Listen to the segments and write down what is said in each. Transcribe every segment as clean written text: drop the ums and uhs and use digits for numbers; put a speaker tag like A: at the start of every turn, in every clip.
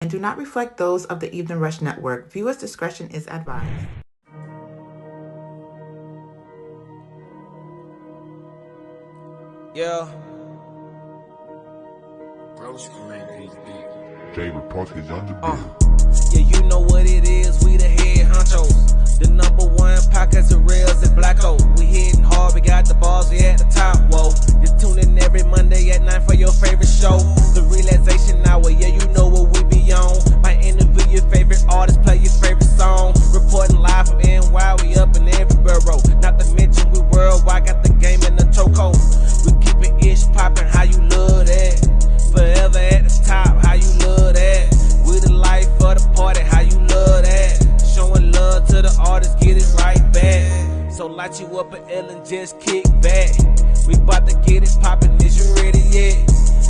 A: and do not reflect those of the Evening Rush Network. Viewers' discretion is advised.
B: Yeah.
C: David Parker's on the
B: Yeah, you know what it is, we the head honchos. The number one podcast of Rellz and Blacko. We hitting hard, we got the balls, we at the top, whoa. Just tune in every Monday at 9 for your favorite show. The Relaxation Hour, yeah, you know what we be on. Might interview your favorite artist, play your favorite song. Reporting live from NY, we up in every borough. Not to mention we worldwide, got the game in the chokehold. We keep it ish poppin', how you love that? Forever at the top, how you love that? We the life of the party, how you love that? Showing love to the artists, get it right back. So light you up an L and just kick back. We bout to get it poppin', is you ready yet?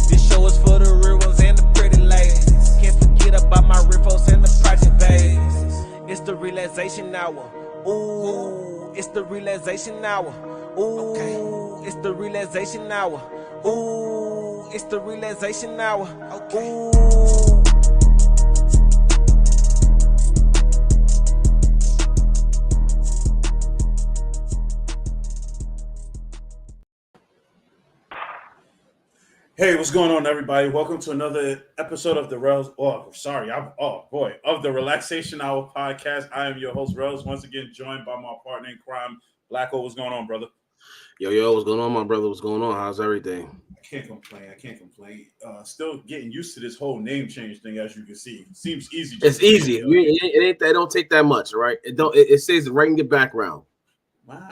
B: This show is for the real ones and the pretty ladies. Can't forget about my riffos and the project babies. It's the Relaxation Hour. Ooh, it's the Relaxation Hour. Ooh, it's the Relaxation Hour. Ooh, it's the Relaxation Hour. Ooh.
D: Hey, what's going on, everybody? Welcome to another episode of the Rellz. Of the Relaxation Hour podcast. I am your host, Rellz, once again joined by my partner in crime, Blacko. What's going on, brother?
E: Yo, what's going on, my brother? What's going on? How's everything?
D: I can't complain. Still getting used to this whole name change thing, as you can see. Seems easy.
E: It's easy. It ain't. It don't take that much, right? It says right in your background.
D: Wow.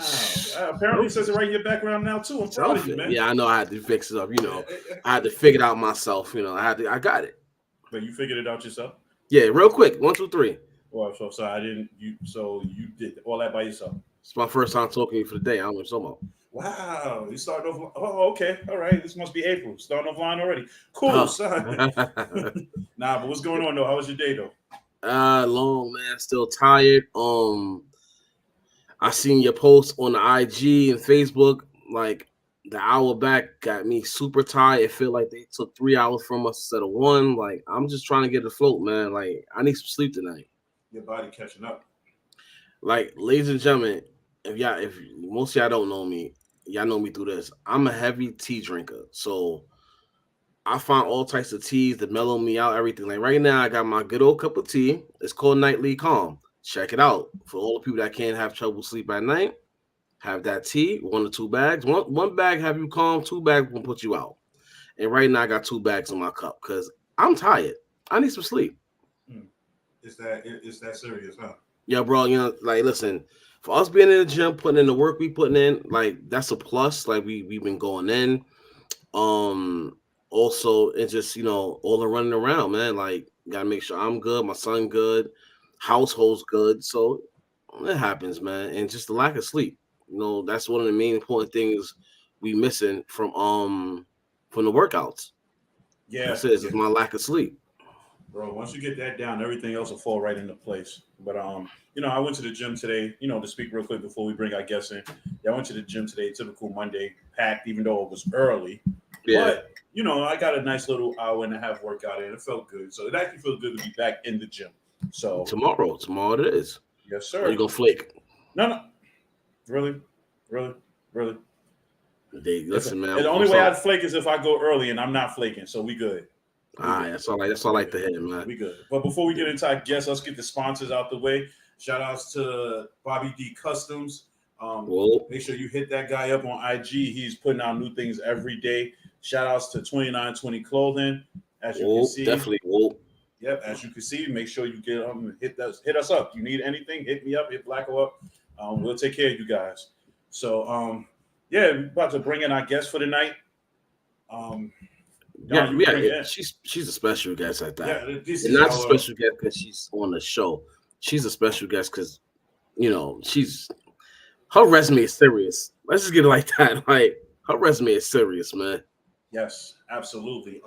D: Apparently, it says it right in your background now too. I'm proud of you, man.
E: Yeah, I know. I had to fix it up. I had to figure it out myself. I got it.
D: But you figured it out yourself?
E: Yeah, real quick. 1, 2, 3.
D: Well, so I didn't. You did all that by yourself.
E: It's my first time talking to you for the day. I don't know what you're talking about.
D: Wow, you started off. Oh, okay, all right. This must be April. Starting off line already. Cool, son. Nah, but what's going on though? How was your day though?
E: Long, man. Still tired. I seen your post on the IG and Facebook like the hour back. Got me super tired. It feel like they took 3 hours from us instead of 1. Like I'm just trying to get afloat, man. Like I need some sleep tonight.
D: Your body catching up.
E: Like, ladies and gentlemen, if most of y'all don't know me, y'all know me through this. I'm a heavy tea drinker, so I find all types of teas to mellow me out. Everything. Like right now, I got my good old cup of tea. It's called Nightly Calm. Check it out. For all the people that can't have trouble sleep at night, have that tea, 1 or 2 bags. One bag have you calm, 2 bags will put you out. And right now I got 2 bags in my cup because I'm tired. I need some sleep.
D: It's that serious, huh?
E: Yeah, bro. Like listen, for us being in the gym, putting in the work we putting in, like that's a plus. Like we've been going in. Also it's just all the running around, man. Like gotta make sure I'm good, my son good, household's good. So it happens, man. And just the lack of sleep. That's one of the main important things we missing from the workouts.
D: Yeah,
E: that's it. It's my lack of sleep.
D: Bro, once you get that down, everything else will fall right into place. But I went to the gym today, to speak real quick before we bring our guests in. Yeah, I went to the gym today, typical Monday, packed, even though it was early. Yeah. But I got a nice little hour and a half workout in. It felt good. So it actually feels good to be back in the gym. So
E: tomorrow it is.
D: Yes, sir.
E: Are you gonna flake?
D: No. Really?
E: Listen, man.
D: The only way I'd flake is if I go early, and I'm not flaking. So we good.
E: All right, that's all I like to hear, man.
D: We good. But before we get into our guests, let's get the sponsors out the way. Shout outs to Bobby D Customs. Make sure you hit that guy up on IG. He's putting out new things every day. Shout outs to 2920 Clothing. As you can see.
E: Definitely.
D: Yep, as you can see, make sure you get hit us up. You need anything, hit me up, hit Blacko up. We'll take care of you guys. So we're about to bring in our guest for the night.
E: Yeah. She's a special guest at that. Yeah, not a special guest because she's on the show. She's a special guest because her resume is serious. Let's just get it like that. Like her resume is serious, man.
D: Yes, absolutely.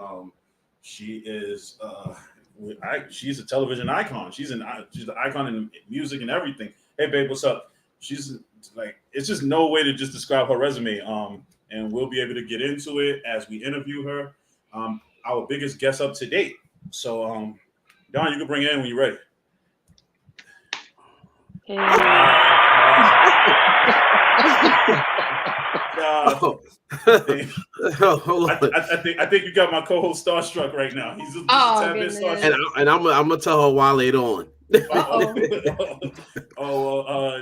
D: She is she's a television icon. She's an icon in music and everything. Hey babe, what's up? She's like, it's just no way to just describe her resume. And we'll be able to get into it as we interview her. Our biggest guest up to date. So Dawnn, you can bring it in when you're ready.
C: Hey.
E: Hold on.
D: I think you got my co-host starstruck right now. He's just
C: Oh,
D: a tad bit
C: goodness.
D: starstruck.
E: And I'm gonna tell her why later on.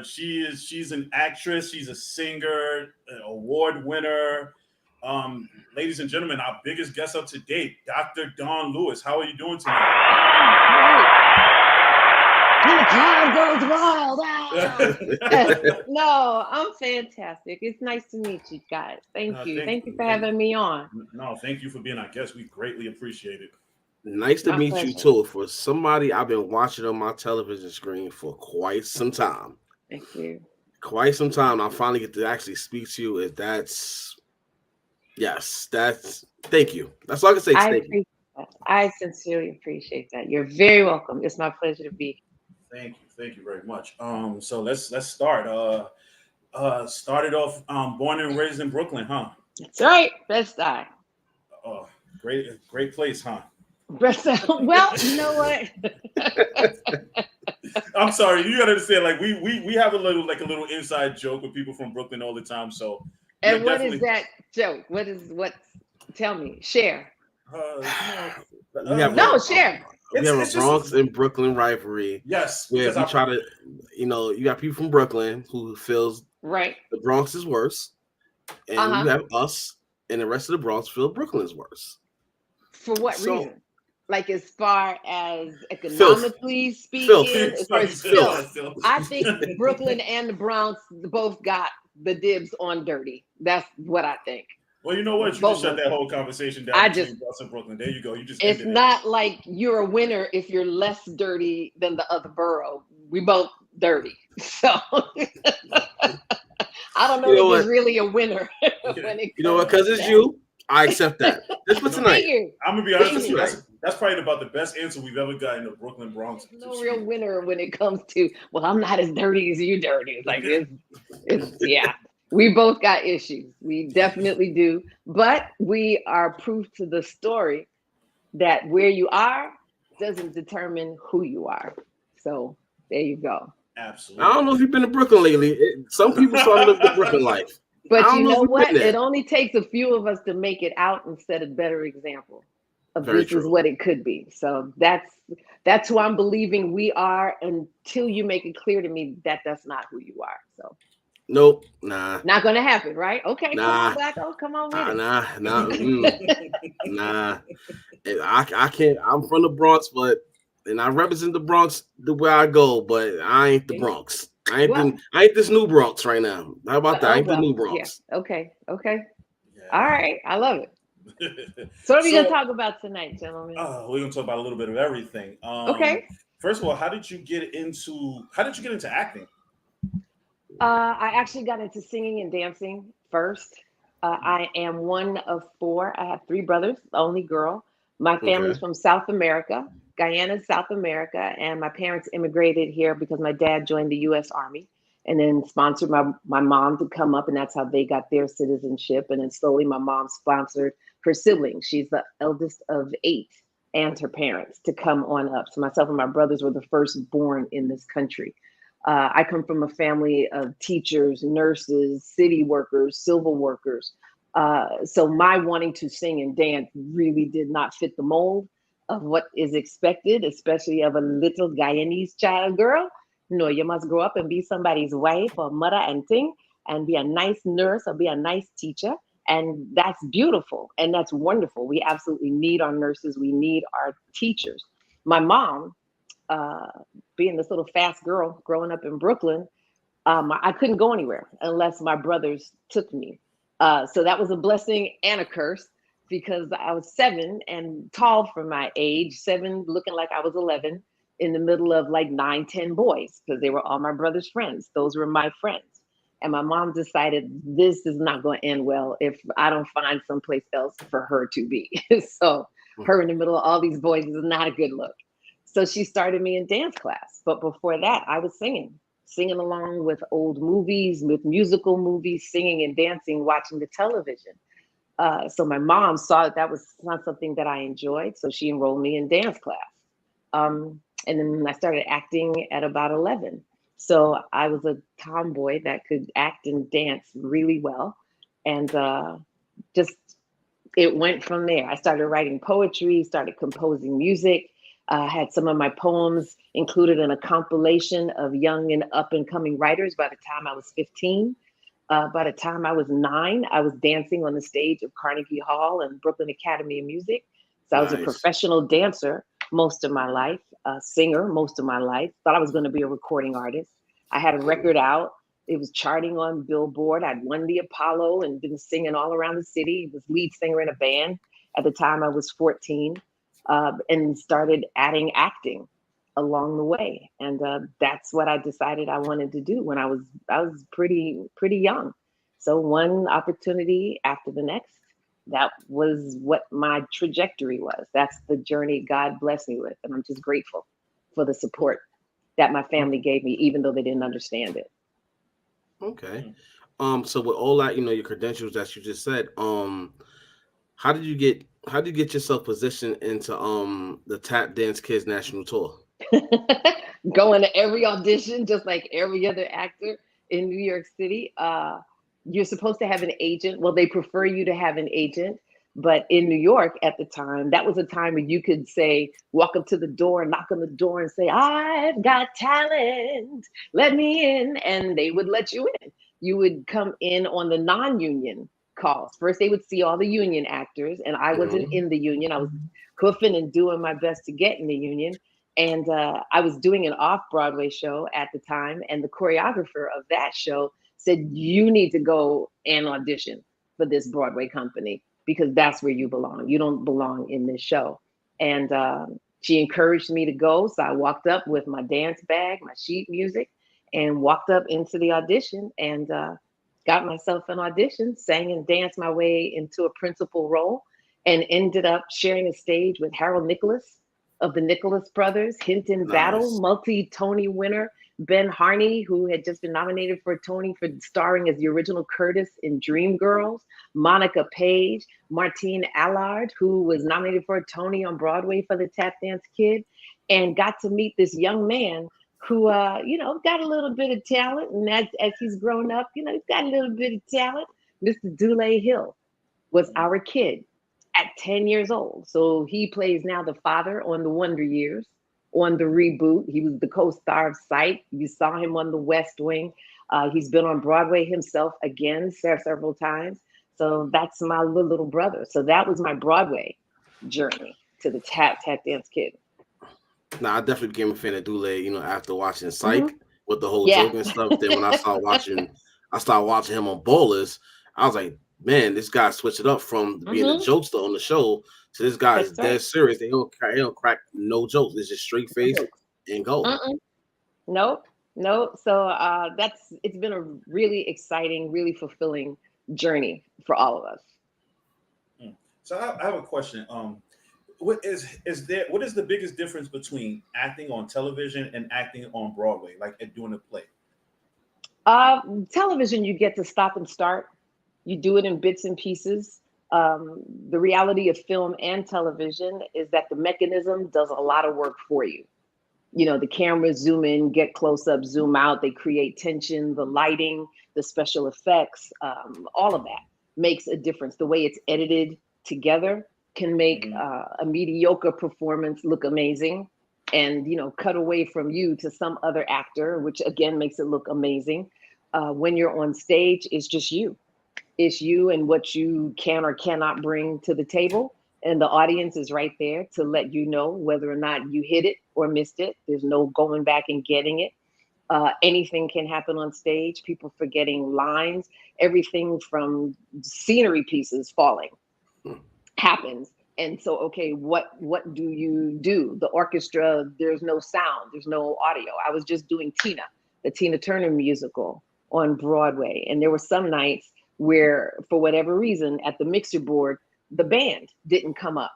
D: She's an actress. She's a singer, an award winner. Ladies and gentlemen, our biggest guest up to date, Dr. Dawnn Lewis. How are you doing tonight?
C: And the crowd goes wild. No, I'm fantastic. It's nice to meet you guys. Thank you. Thank you for having me on.
D: No, thank you for being our guest. We greatly appreciate it.
E: Nice to meet you too. For somebody I've been watching on my television screen for quite some time.
C: Thank you.
E: Quite some time. I finally get to actually speak to you. Thank you. That's all I can say. Thank you.
C: I sincerely appreciate that. You're very welcome. It's my pleasure to be here.
D: Thank you very much. So let's start. Started off born and raised in Brooklyn, huh?
C: That's right. Best I.
D: Great place, huh?
C: Well, you know what?
D: I'm sorry, you gotta understand. Like we have a little inside joke with people from Brooklyn all the time. So
C: and what is that joke? Tell me, share.
E: Share.
C: We
E: have a Bronx and Brooklyn rivalry.
D: Yes,
E: where we try to, you got people from Brooklyn who feels
C: right
E: the Bronx is worse, and you have us and the rest of the Bronx feel Brooklyn is worse.
C: For what reason? Like as far as economically speaking, I think Brooklyn and the Bronx both got the dibs on dirty. That's what I think.
D: Well, you know what? You just shut that whole conversation down between Bronx and Brooklyn. There you go.
C: It's not like you're a winner if you're less dirty than the other borough. We both dirty. So I don't know if you're really a winner.
D: You
E: know what? Because it's you. I accept that. Just for tonight.
D: I'm gonna be honest with you. That's probably about the best answer we've ever gotten to Brooklyn Bronx.
C: No real winner when it comes to, well, I'm not as dirty as you dirty. It's like yeah. We both got issues. We definitely do. But we are proof to the story that where you are doesn't determine who you are. So there you go.
D: Absolutely.
E: I don't know if you've been to Brooklyn lately. Some people started to live the Brooklyn life.
C: But you know what? It only takes a few of us to make it out and set a better example of this is what it could be. So that's who I'm believing we are until you make it clear to me that that's not who you are. So
E: nope, nah.
C: Not gonna happen, right? Okay,
E: nah.
C: Come on with
E: it. Nah. I can't. I'm from the Bronx, and I represent the Bronx the way I go, but I ain't the Bronx. I ain't this new Bronx right now. How about that? I ain't the new Bronx.
C: Yeah. Okay. Yeah. All right. I love it. So what are we gonna talk about tonight, gentlemen?
D: We're gonna talk about a little bit of everything.
C: Okay.
D: First of all, how did you get into acting?
C: I actually got into singing and dancing first. I am one of four. I have three brothers, the only girl. My family's from South America, Guyana, South America, and my parents immigrated here because my dad joined the U.S. Army and then sponsored my mom to come up, and that's how they got their citizenship. And then slowly my mom sponsored her siblings. She's the eldest of 8, and her parents to come on up. So myself and my brothers were the first born in this country. I come from a family of teachers, nurses, city workers, civil workers. So my wanting to sing and dance really did not fit the mold of what is expected, especially of a little Guyanese child girl. No, you must grow up and be somebody's wife or mother and thing, and be a nice nurse or be a nice teacher. And that's beautiful and that's wonderful. We absolutely need our nurses. We need our teachers. My mom, being this little fast girl growing up in Brooklyn, I couldn't go anywhere unless my brothers took me. So that was a blessing and a curse because I was 7 and tall for my age, 7 looking like I was 11 in the middle of like 9, 10 boys because they were all my brother's friends. Those were my friends. And my mom decided this is not going to end well if I don't find someplace else for her to be. So her in the middle of all these boys is not a good look. So she started me in dance class. But before that, I was singing along with old movies, with musical movies, singing and dancing, watching the television. So my mom saw that was not something that I enjoyed. So she enrolled me in dance class. And then I started acting at about 11. So I was a tomboy that could act and dance really well. And just it went from there. I started writing poetry, started composing music, had some of my poems included in a compilation of young and up and coming writers by the time I was 15. By the time I was 9, I was dancing on the stage of Carnegie Hall and Brooklyn Academy of Music. So I was a professional dancer most of my life, a singer most of my life. Thought I was going to be a recording artist. I had a record out. It was charting on Billboard. I'd won the Apollo and been singing all around the city. I was lead singer in a band at the time I was 14, and started adding acting along the way. And that's what I decided I wanted to do when I was pretty young. So one opportunity after the next. That was what my trajectory was. That's the journey God blessed me with. And I'm just grateful for the support that my family gave me, even though they didn't understand it.
E: Okay. So with all that, your credentials that you just said, how did you get yourself positioned into the Tap Dance Kids National Tour?
C: Going to every audition, just like every other actor in New York City. You're supposed to have an agent. Well, they prefer you to have an agent. But in New York at the time, that was a time when you could say, walk up to the door, knock on the door and say, I've got talent, let me in. And they would let you in. You would come in on the non-union calls. First, they would see all the union actors. And I wasn't in the union. I was hoofing and doing my best to get in the union. And I was doing an off-Broadway show at the time. And the choreographer of that show said, you need to go and audition for this Broadway company because that's where you belong. You don't belong in this show. And she encouraged me to go. So I walked up with my dance bag, my sheet music, and walked up into the audition and got myself an audition, sang and danced my way into a principal role, and ended up sharing a stage with Harold Nicholas of the Nicholas Brothers, Hinton Battle, multi-Tony winner, Ben Harney, who had just been nominated for a Tony for starring as the original Curtis in Dreamgirls, Monica Page, Martine Allard, who was nominated for a Tony on Broadway for the Tap Dance Kid, and got to meet this young man who, got a little bit of talent. And as he's grown up, he's got a little bit of talent. Mr. Dule Hill was our kid at 10 years old. So he plays now the father on The Wonder Years. On the reboot, he was the co-star of Sight. You saw him on The West Wing. He's been on Broadway himself again several times. So that's my little brother. So that was my Broadway journey to the Tap Dance Kid.
E: Now, I definitely became a fan of Dule, after watching Psych with the whole joke and stuff. Then when I started watching him on Ballers, I was like, man, this guy switched it up from being a jokester on the show to this guy is dead serious. He don't crack no jokes. It's just straight face and go.
C: Nope. So it's been a really exciting, really fulfilling journey for all of us.
D: So I have a question. What is the biggest difference between acting on television and acting on Broadway, like doing a play?
C: Television, you get to stop and start. You do it in bits and pieces. The reality of film and television is that the mechanism does a lot of work for you. The cameras zoom in, get close up, zoom out. They create tension, the lighting, the special effects, all of that makes a difference. The way it's edited together can make a mediocre performance look amazing and, cut away from you to some other actor, which again makes it look amazing. When you're on stage, it's just you. It's you and what you can or cannot bring to the table. And the audience is right there to let you know whether or not you hit it or missed it. There's no going back and getting it. Anything can happen on stage. People forgetting lines. Everything from scenery pieces falling happens. And so, okay, what do you do? The orchestra, there's no sound. There's no audio. I was just doing Tina, the Tina Turner musical on Broadway. And there were some nights where, for whatever reason, at the mixer board, the band didn't come up.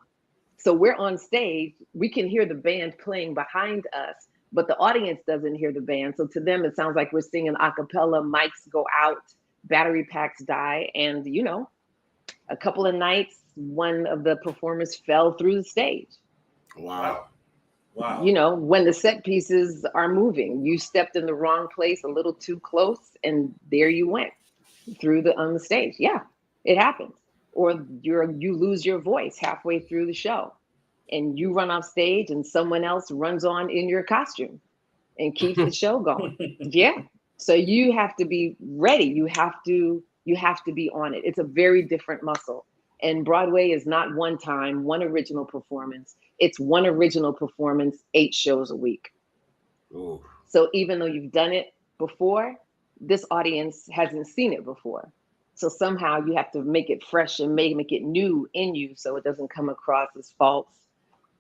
C: So we're on stage, we can hear the band playing behind us, but the audience doesn't hear the band. So to them, it sounds like we're singing a cappella, mics go out, battery packs die. And, a couple of nights, one of the performers fell through the stage.
E: Wow.
D: Wow.
C: You know, when the set pieces are moving, you stepped in the wrong place a little too close, and there you went through the on the stage. Yeah, it happens. Or you lose your voice halfway through the show, and you run off stage, and someone else runs on in your costume and keeps the show going. Yeah. So you have to be ready. You have to be on it. It's a very different muscle. And Broadway is not one time, one original performance. It's one original performance, 8 shows a week.
E: Ooh.
C: So even though you've done it before, this audience hasn't seen it before. So somehow you have to make it fresh and make it new in you so it doesn't come across as false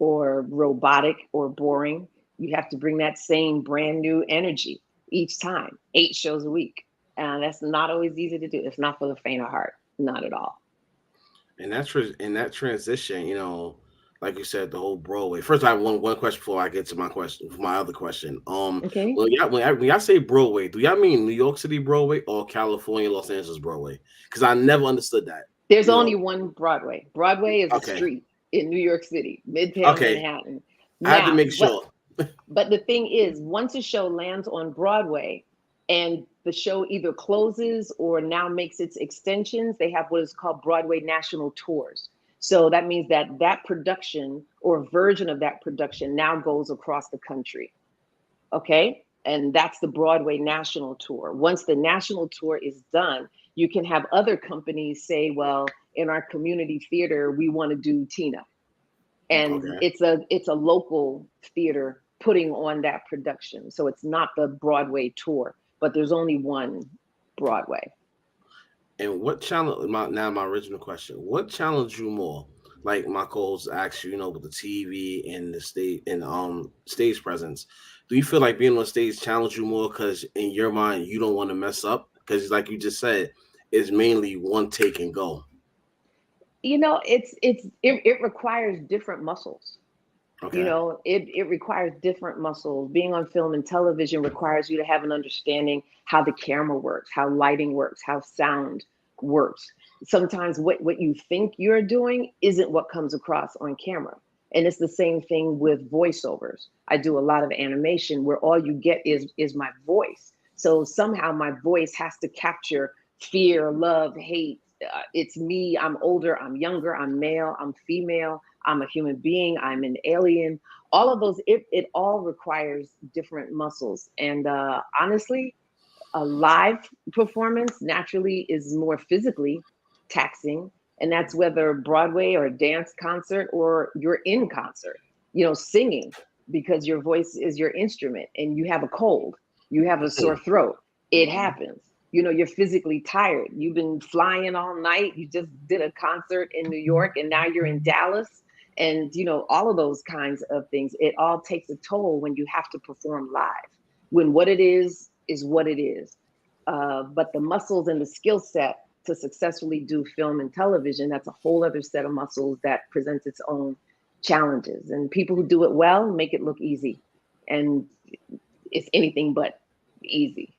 C: or robotic or boring. You have to bring that same brand new energy each time, 8 shows a week. And that's not always easy to do. It's not for the faint of heart, not at all.
E: And that transition, you know, like you said, the whole Broadway. First, I have one question before I get to my other question.
C: Okay.
E: When y'all say Broadway, do y'all mean New York City Broadway or California, Los Angeles Broadway? Because I never understood that.
C: There's
E: You
C: only
E: know,
C: one Broadway. Broadway is a
E: okay,
C: street in New York City, Midtown
E: okay,
C: Manhattan.
E: I had to
C: Now,
E: make sure.
C: but the thing is, once a show lands on Broadway and the show either closes or now makes its extensions, they have what is called Broadway national tours. So that means that that production or version of that production now goes across the country. Okay. And that's the Broadway national tour. Once the national tour is done, you can have other companies say, well, in our community theater, we want to do Tina. And
E: Okay.
C: it's a local theater putting on that production. So it's not the Broadway tour, but there's only one Broadway.
E: And what challenge? My original question: what challenged you more? Like my co-host asked you, you know, with the TV and the stage presence. Do you feel like being on stage challenged you more because in your mind you don't want to mess up? Because like you just said, it's mainly one take and go.
C: You know, it requires different muscles. You
E: Okay.
C: know, it requires different muscles. Being on film and television requires you to have an understanding how the camera works, how lighting works, how sound works. Sometimes what you think you're doing isn't what comes across on camera. And it's the same thing with voiceovers. I do a lot of animation where all you get is my voice. So somehow my voice has to capture fear, love, hate. It's me. I'm older, I'm younger, I'm male, I'm female, I'm a human being, I'm an alien. All of those, it all requires different muscles. And honestly, a live performance naturally is more physically taxing. And that's whether Broadway or a dance concert or you're in concert, you know, singing because your voice is your instrument and you have a cold, you have a sore throat. It happens. You know, you're physically tired. You've been flying all night. You just did a concert in New York and now you're in Dallas. And, you know, all of those kinds of things, it all takes a toll when you have to perform live, when what it is what it is. But the muscles and the skill set to successfully do film and television, that's a whole other set of muscles that presents its own challenges. And people who do it well make it look easy. And it's anything but easy.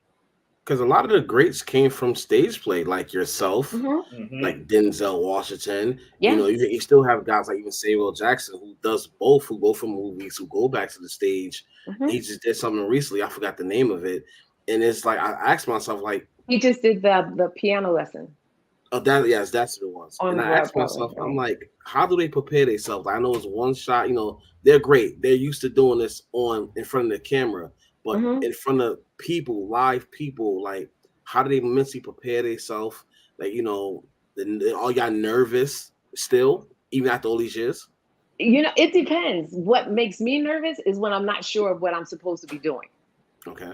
E: Because a lot of the greats came from stage play, like yourself,
C: Hmm.
D: Hmm.
E: like Denzel Washington. You
C: Yeah.
E: know, you still have guys like even Samuel Jackson who does both, who go from movies, who go back to the stage.
C: Hmm.
E: He just did something recently. I forgot the name of it, and it's like I asked myself, like,
C: He just did the piano lesson
E: oh, that yes, that's what it was. And
C: on
E: I asked
C: Broadway,
E: myself, I'm
C: right?
E: like, how do they prepare themselves? I know it's one shot. You know, they're great. They're used to doing this on in front of the camera, but
C: Hmm.
E: in front of people, live people, like, how do they mentally prepare themselves? Like, you know, all y'all nervous still, even after all these years.
C: You know, it depends. What makes me nervous is when I'm not sure of what I'm supposed to be doing.
E: Okay.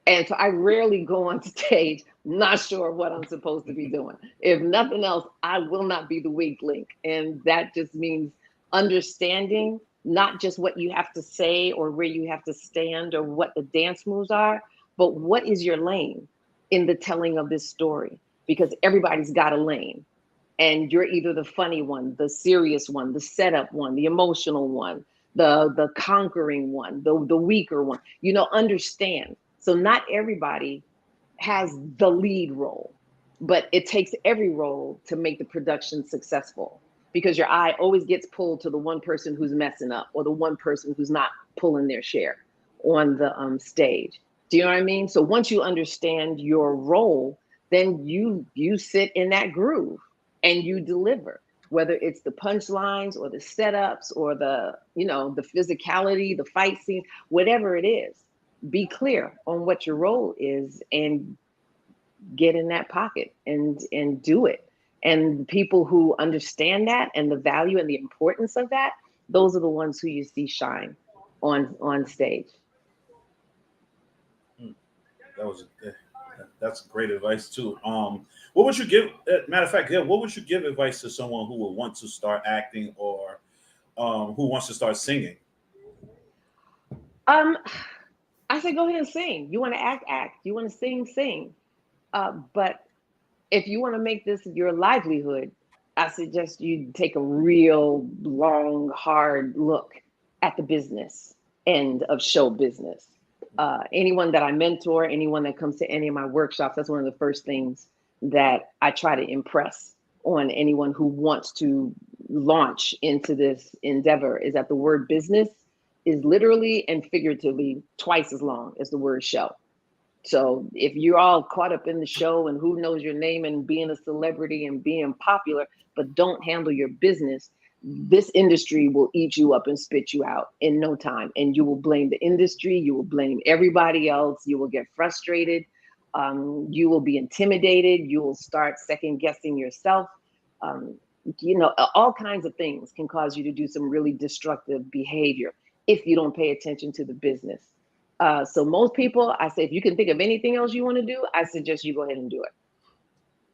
C: And so I rarely go on stage not sure what I'm supposed to be doing. If nothing else, I will not be the weak link. And that just means understanding not just what you have to say or where you have to stand or what the dance moves are, but what is your lane in the telling of this story? Because everybody's got a lane. And you're either the funny one, the serious one, the setup one, the emotional one, the conquering one, the weaker one. You know, understand. So not everybody has the lead role, but it takes every role to make the production successful. because your eye always gets pulled to the one person who's messing up or the one person who's not pulling their share on the stage. Do you know what I mean? So once you understand your role, then you sit in that groove and you deliver, whether it's the punchlines or the setups or the, you know, the physicality, the fight scenes, whatever it is. Be clear on what your role is and get in that pocket and do it. And people who understand that and the value and the importance of that, those are the ones who you see shine on stage.
D: That's great advice too. What would you give? Matter of fact, yeah, what would you give advice to someone who would want to start acting or who wants to start singing?
C: I say go ahead and sing. You want to act. You want to sing. But if you want to make this your livelihood, I suggest you take a real long, hard look at the business end of show business. Anyone that I mentor, anyone that comes to any of my workshops, that's one of the first things that I try to impress on anyone who wants to launch into this endeavor is that the word business is literally and figuratively twice as long as the word show. So if you're all caught up in the show and who knows your name and being a celebrity and being popular, but don't handle your business, this industry will eat you up and spit you out in no time. And you will blame the industry. You will blame everybody else. You will get frustrated. You will be intimidated. You will start second guessing yourself. You know, all kinds of things can cause you to do some really destructive behavior if you don't pay attention to the business. So most people, I say, if you can think of anything else you want to do, I suggest you go ahead and do it.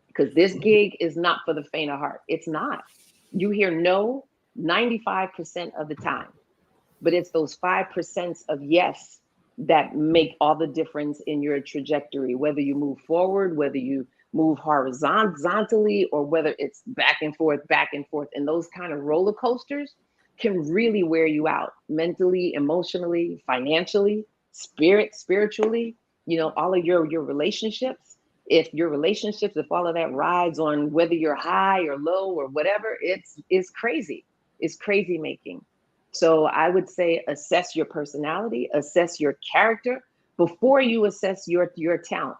C: Because this gig is not for the faint of heart. It's not. You hear no 95% of the time, but it's those 5% of yes that make all the difference in your trajectory, whether you move forward, whether you move horizontally, or whether it's back and forth. And those kind of roller coasters can really wear you out mentally, emotionally, financially, spiritually, you know, all of your relationships. If all of that rides on whether you're high or low or whatever, it's crazy. It's crazy making. So I would say assess your personality, assess your character before you assess your talent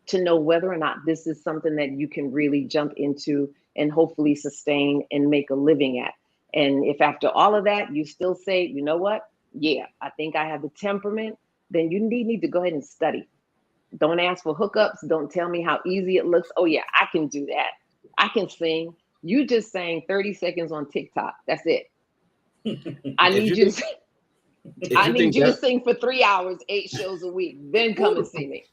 C: to know whether or not this is something that you can really jump into and hopefully sustain and make a living at. And if after all of that, you still say, you know what? Yeah, I think I have the temperament, then you need to go ahead and study. Don't ask for hookups. Don't tell me how easy it looks. Oh yeah, I can do that. I can sing. You just sang 30 seconds on TikTok. That's it. I need you to sing for 3 hours, 8 shows a week. Then come and see me.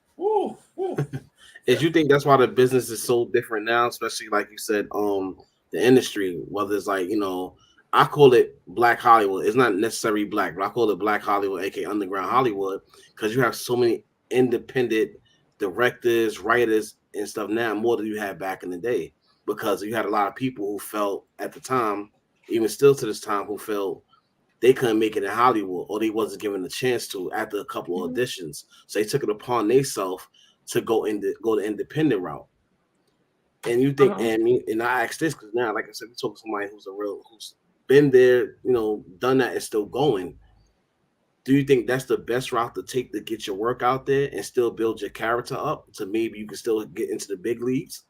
E: If you think that's why the business is so different now, especially like you said, the industry, whether it's like, you know, I call it Black Hollywood. It's not necessarily black, but I call it Black Hollywood, aka Underground Hollywood, because you have so many independent directors, writers, and stuff now more than you had back in the day. Because you had a lot of people who felt at the time, even still to this time, who felt they couldn't make it in Hollywood or they wasn't given the chance to after a couple of auditions. So they took it upon themselves to go the independent route. And you think, and I ask this because now, like I said, we talk to somebody who's been there, you know, done that and still going. Do you think that's the best route to take to get your work out there and still build your character up to maybe you can still get into the big leagues?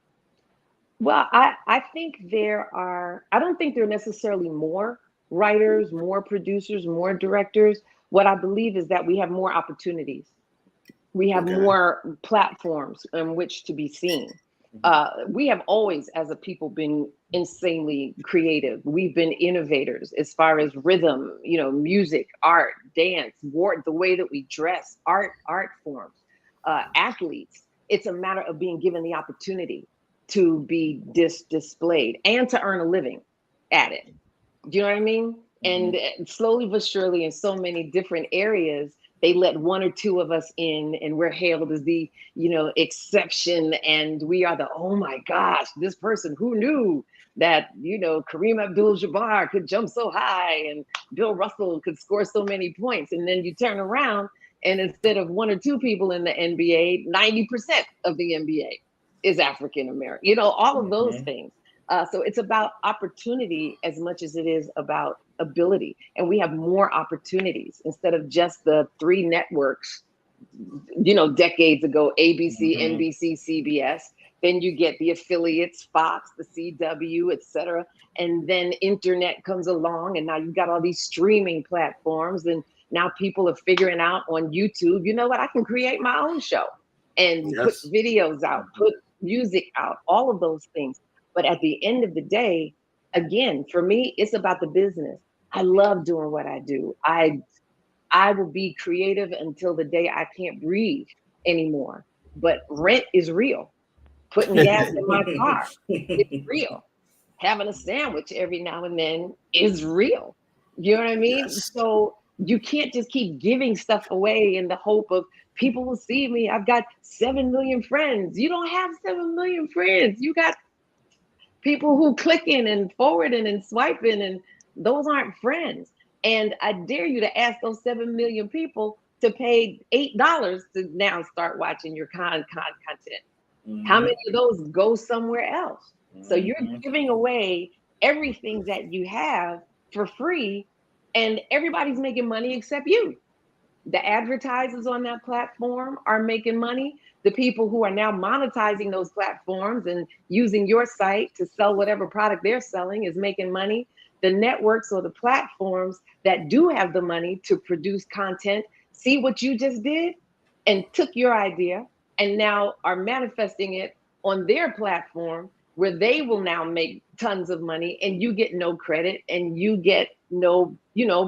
C: Well, I think I don't think there are necessarily more writers, more producers, more directors. What I believe is that we have more opportunities. We have more platforms on which to be seen. We have always, as a people, been insanely creative. We've been innovators as far as rhythm, you know, music, art, dance, the way that we dress, art forms, athletes. It's a matter of being given the opportunity to be displayed and to earn a living at it. Do you know what I mean? And slowly but surely, in so many different areas, they let one or two of us in, and we're hailed as the, you know, exception. And we are the, oh my gosh, this person, who knew that, you know, Kareem Abdul-Jabbar could jump so high and Bill Russell could score so many points. And then you turn around and instead of one or two people in the NBA, 90% of the NBA is African American. You know, all of those things. So it's about opportunity as much as it is about ability. And we have more opportunities instead of just the 3 networks, decades ago, ABC, NBC, CBS. Then you get the affiliates, Fox, the CW, et cetera. And then internet comes along, and now you've got all these streaming platforms. And now people are figuring out on YouTube, you know what, I can create my own show and put videos out, put music out, all of those things. But at the end of the day, again, for me, it's about the business. I love doing what I do. I will be creative until the day I can't breathe anymore. But rent is real. Putting gas in my car is real. Having a sandwich every now and then is real. You know what I mean?
E: Yes.
C: So you can't just keep giving stuff away in the hope of people will see me. I've got 7 million friends. You don't have 7 million friends. You got people who clicking and forwarding and swiping, and those aren't friends. And I dare you to ask those 7 million people to pay $8 to now start watching your content. How many of those go somewhere else? So you're giving away everything that you have for free, and everybody's making money except you. The advertisers on that platform are making money. The people who are now monetizing those platforms and using your site to sell whatever product they're selling is making money. The networks or the platforms that do have the money to produce content see what you just did and took your idea and now are manifesting it on their platform, where they will now make tons of money and you get no credit and you get no,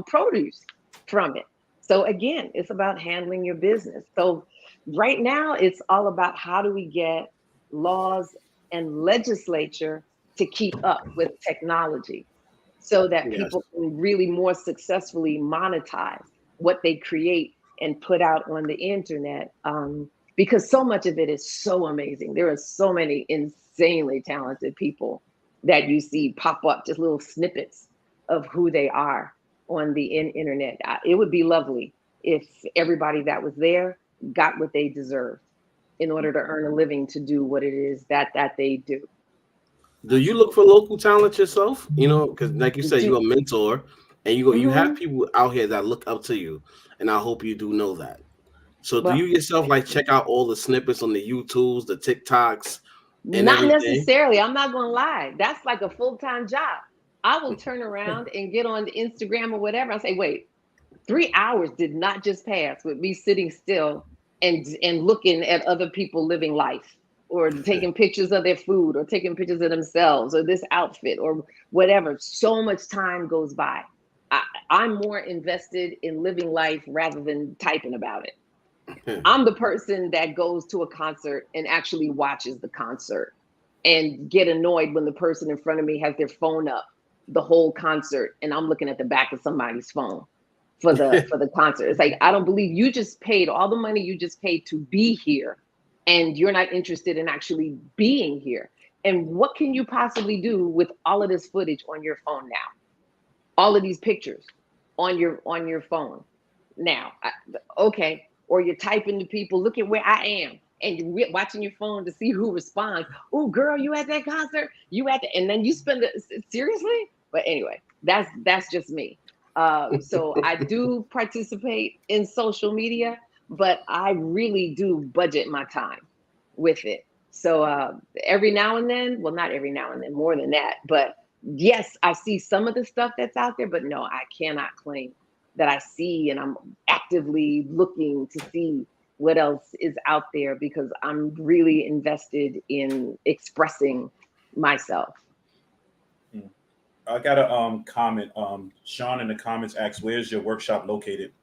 C: produce from it. So again, it's about handling your business. So right now it's all about how do we get laws and legislature to keep up with technology so that people can really more successfully monetize what they create and put out on the internet. Because so much of it is so amazing. There are so many insanely talented people that you see pop up, just little snippets of who they are on the internet. It would be lovely if everybody that was there got what they deserved in order to earn a living to do what it is that they do.
E: Do you look for local talent yourself? Because like you said, you're a mentor, and you have people out here that look up to you, and I hope you do know that. So do you yourself check out all the snippets on the YouTubes, the TikToks, and
C: not
E: everything?
C: necessarily. I'm not gonna lie. That's like a full-time job. I will turn around and get on the Instagram or whatever. I say, wait, 3 hours did not just pass with me sitting still and looking at other people living life, or taking pictures of their food, or taking pictures of themselves, or this outfit, or whatever. So much time goes by. I'm more invested in living life rather than typing about it. I'm the person that goes to a concert and actually watches the concert and get annoyed when the person in front of me has their phone up the whole concert and I'm looking at the back of somebody's phone for the concert. It's like, I don't believe you just paid all the money you just paid to be here and you're not interested in actually being here. And what can you possibly do with all of this footage on your phone now? All of these pictures on your phone now. Okay. Or you're typing to people, look at where I am. And you're watching your phone to see who responds. Oh, girl, you at that concert? You at and then you spend it, seriously? But anyway, that's just me. So I do participate in social media, but I really do budget my time with it. So every now and then, well, not every now and then, more than that. But yes, I see some of the stuff that's out there, but no, I cannot claim that I see, and I'm actively looking to see what else is out there because I'm really invested in expressing myself.
D: I got a comment. Shone in the comments asks, "Where's your workshop located?"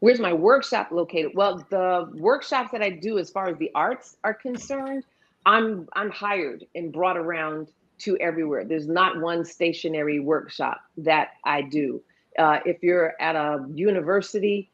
C: Where's my workshop located? Well, the workshops that I do, as far as the arts are concerned, I'm hired and brought around to everywhere. There's not one stationary workshop that I do. If you're at a university,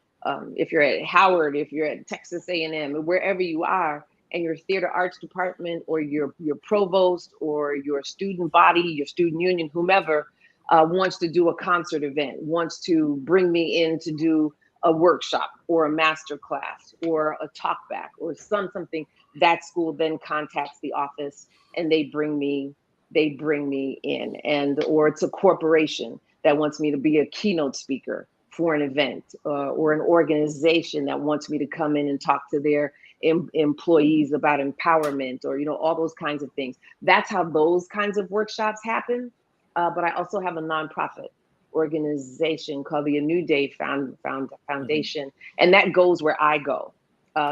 C: if you're at Howard, if you're at Texas A&M, wherever you are, and your theater arts department or your provost or your student body, your student union, whomever wants to do a concert event, wants to bring me in to do a workshop or a master class or a talk back or something, that school then contacts the office and they bring me they bring me in, or it's a corporation that wants me to be a keynote speaker for an event, or an organization that wants me to come in and talk to their employees about empowerment, or all those kinds of things. That's how those kinds of workshops happen. But I also have a nonprofit organization called the A New Day Foundation, and that goes where I go.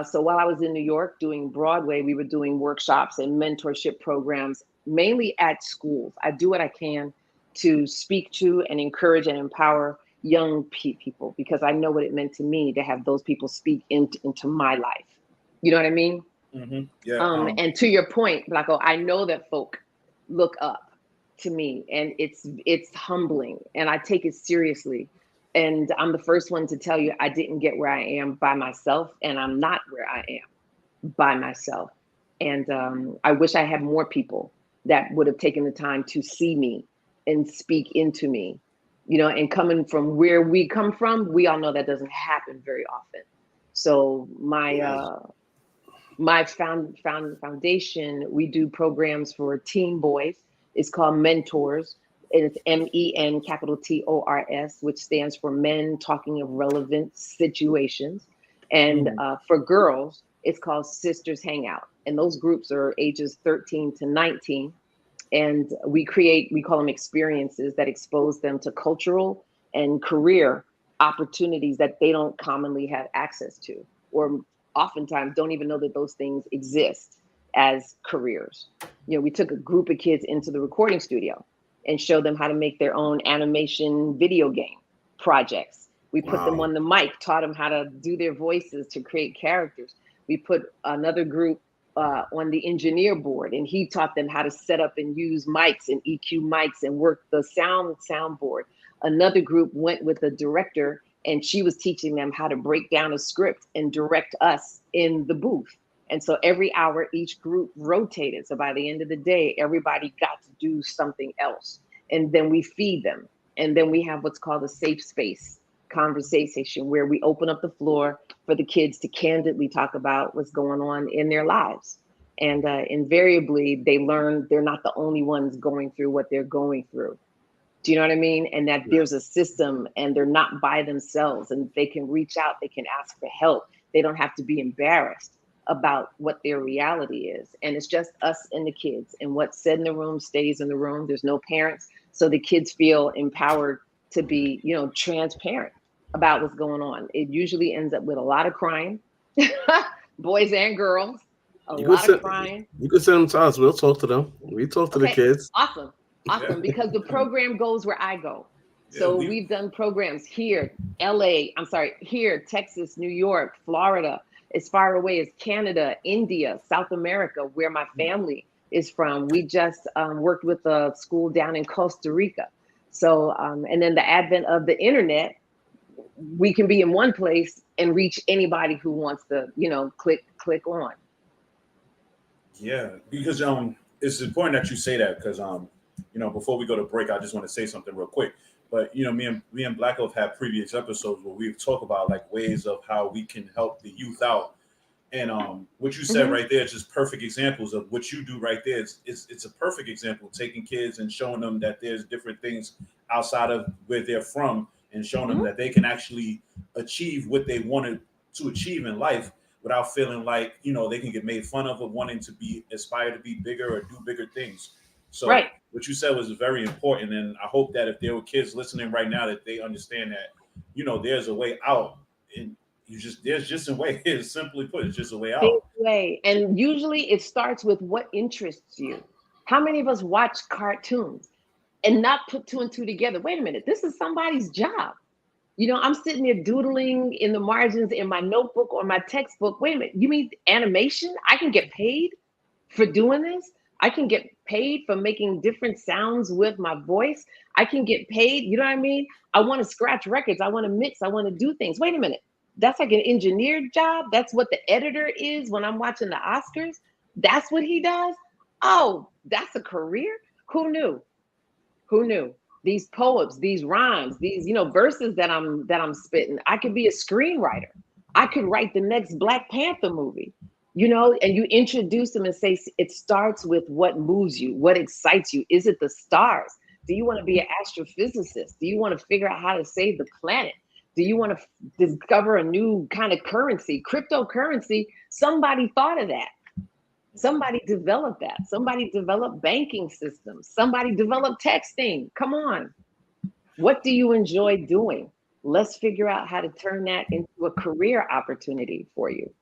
C: So while I was in New York doing Broadway, we were doing workshops and mentorship programs, mainly at schools. I do what I can to speak to and encourage and empower young people, because I know what it meant to me to have those people speak into my life. You know what I mean?
D: Mm-hmm. Yeah.
C: And to your point, Blacko, I know that folk look up to me, and it's humbling, and I take it seriously. And I'm the first one to tell you, I didn't get where I am by myself, and I'm not where I am by myself. And I wish I had more people that would have taken the time to see me and speak into me, and coming from where we come from, we all know that doesn't happen very often. So my foundation, we do programs for teen boys. It's called Mentors. It's MEN capital TORS, which stands for Men Talking of Relevant Situations. And for girls, it's called Sisters Hangout. And those groups are ages 13 to 19. And we call them experiences that expose them to cultural and career opportunities that they don't commonly have access to, or oftentimes don't even know that those things exist as careers. We took a group of kids into the recording studio and showed them how to make their own animation video game projects. We put them on the mic, taught them how to do their voices to create characters. We put another group on the engineer board, and he taught them how to set up and use mics and EQ mics and work the soundboard. Another group went with a director, and she was teaching them how to break down a script and direct us in the booth. And so every hour, each group rotated. So by the end of the day, everybody got to do something else. And then we feed them. And then we have what's called a safe space conversation, where we open up the floor for the kids to candidly talk about what's going on in their lives. And invariably, they learn they're not the only ones going through what they're going through. Do you know what I mean? And that there's a system, and they're not by themselves, and they can reach out, they can ask for help. They don't have to be embarrassed about what their reality is. And it's just us and the kids, and what's said in the room stays in the room. There's no parents. So the kids feel empowered to be, transparent about what's going on. It usually ends up with a lot of crying, boys and girls, a lot of crying.
E: You can send them to us. We'll talk to them. We talk to the kids.
C: Awesome. Because the program goes where I go. So we've done programs here, Texas, New York, Florida, as far away as Canada, India, South America, where my family is from. We just worked with a school down in Costa Rica. So, and then the advent of the internet, we can be in one place and reach anybody who wants to, click on.
D: Yeah, because it's important that you say that, because before we go to break, I just want to say something real quick. But me and Blacko have had previous episodes where we've talked about like ways of how we can help the youth out. And what you said right there is just perfect examples of what you do right there. It's a perfect example, taking kids and showing them that there's different things outside of where they're from, and showing them that they can actually achieve what they wanted to achieve in life without feeling like, they can get made fun of or wanting to aspire to be bigger or do bigger things. So what you said was very important. And I hope that if there were kids listening right now, that they understand that, there's a way out. And there's just a way. It's simply put, it's just a way out.
C: And usually it starts with what interests you. How many of us watch cartoons and not put two and two together? Wait a minute, this is somebody's job. I'm sitting there doodling in the margins in my notebook or my textbook. Wait a minute, you mean animation? I can get paid for doing this? I can get paid for making different sounds with my voice. I can get paid, you know what I mean? I want to scratch records. I want to mix. I want to do things. Wait a minute. That's like an engineered job. That's what the editor is when I'm watching the Oscars. That's what he does. Oh, that's a career? Who knew? Who knew? These poems, these rhymes, these, verses that I'm spitting. I could be a screenwriter. I could write the next Black Panther movie. And you introduce them and say, it starts with what moves you, what excites you. Is it the stars? Do you want to be an astrophysicist? Do you want to figure out how to save the planet? Do you want to discover a new kind of currency, cryptocurrency? Somebody thought of that. Somebody developed that. Somebody developed banking systems. Somebody developed texting. Come on. What do you enjoy doing? Let's figure out how to turn that into a career opportunity for you.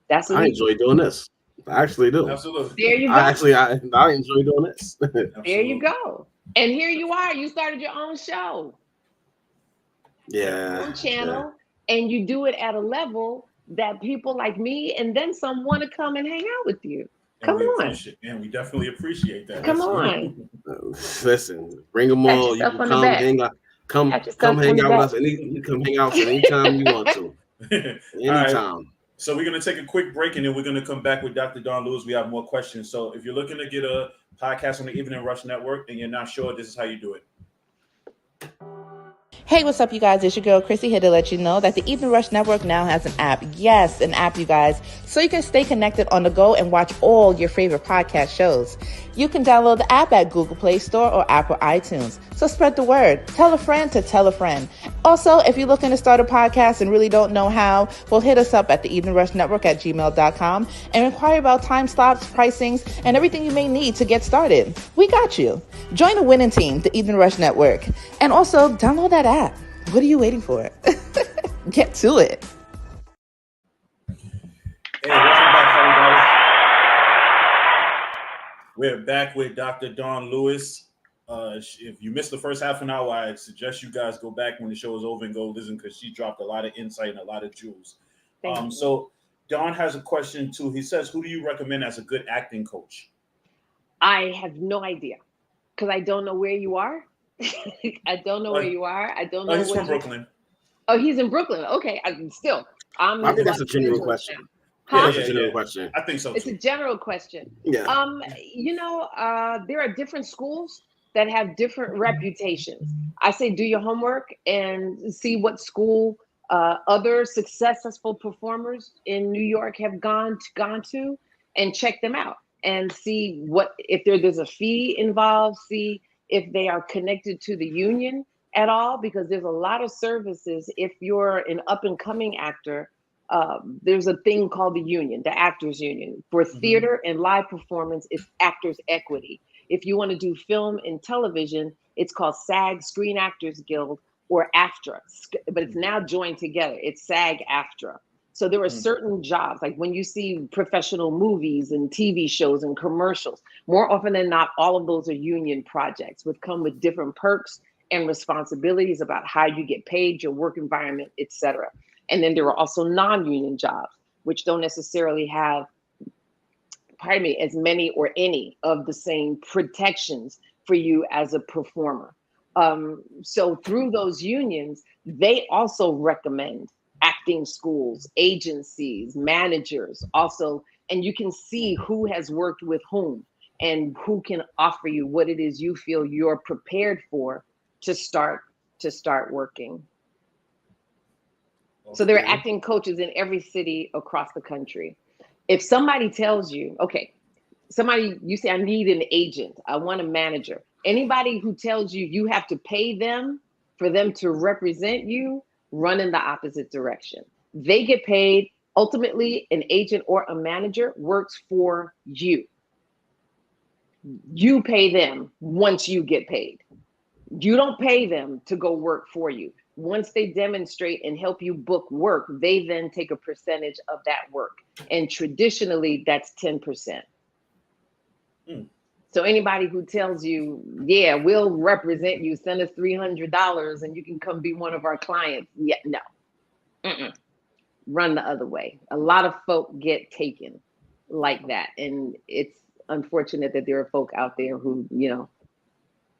C: That's what
E: I enjoy doing this. I actually do.
D: Absolutely.
C: There you go.
E: I enjoy doing this.
C: There you go. And here you are. You started your own show.
E: Yeah.
C: Your own channel. Yeah. And you do it at a level that people like me and then some want to come and hang out with you. Come on.
D: And we definitely appreciate that.
C: Come on.
E: Listen, bring them all. You can come hang out. Come hang out with us. You come hang out anytime you want to. Anytime.
D: Right. So we're going to take a quick break, and then we're going to come back with Dr. Dawnn Lewis. We have more questions. So if you're looking to get a podcast on the Evening Rush Network and you're not sure, this is how you do it.
A: Hey, what's up, you guys? It's your girl, Chrissy, here to let you know that the Evening Rush Network now has an app. Yes, an app, you guys, so you can stay connected on the go and watch all your favorite podcast shows. You can download the app at Google Play Store or Apple iTunes. So spread the word. Tell a friend to tell a friend. Also, if you're looking to start a podcast and really don't know how, well, hit us up at the Evening Rush Network at gmail.com and inquire about time slots, pricings, and everything you may need to get started. We got you. Join the winning team, the Evening Rush Network. And also, download that app. What are you waiting for? Get to it.
D: Hey, welcome back, everybody. We're back with Dr. Dawnn Lewis. If you missed the first half an hour, I suggest you guys go back when the show is over and go listen, because she dropped a lot of insight and a lot of jewels. So Dawnn has a question too. He says, who do you recommend as a good acting coach?
C: I have no idea, because I don't know where you are. I don't know where you are. I don't know.
D: He's from Brooklyn.
C: Oh, he's in Brooklyn. Okay, I think
E: that's a general question.
C: Huh?
E: Yeah, that's a general question.
D: I think so too.
C: It's a general question.
E: Yeah.
C: There are different schools that have different reputations. I say do your homework and see what school other successful performers in New York have gone to, and check them out and see if there's a fee involved. See if they are connected to the union at all, because there's a lot of services. If you're an up and coming actor, there's a thing called the union, the Actors Union. For theater and live performance, it's Actors Equity. If you want to do film and television, it's called SAG, Screen Actors Guild, or AFTRA, but it's now joined together. It's SAG-AFTRA. So there are certain jobs, like when you see professional movies and TV shows and commercials, more often than not, all of those are union projects, which come with different perks and responsibilities about how you get paid, your work environment, etc. And then there are also non-union jobs, which don't necessarily have, as many or any of the same protections for you as a performer. So through those unions, they also recommend acting schools, agencies, managers also, and you can see who has worked with whom and who can offer you what it is you feel you're prepared for to start working. Okay. So there are acting coaches in every city across the country. If somebody tells you, you say, I need an agent, I want a manager. Anybody who tells you you have to pay them for them to represent you, run in the opposite direction. They get paid. Ultimately, an agent or a manager works for you. You pay them once you get paid. You don't pay them to go work for you. Once they demonstrate and help you book work, they then take a percentage of that work. And traditionally, that's 10%. So anybody who tells you, yeah, we'll represent you, send us $300 and you can come be one of our clients. Yeah, no. Run the other way. A lot of folk get taken like that. And it's unfortunate that there are folk out there who,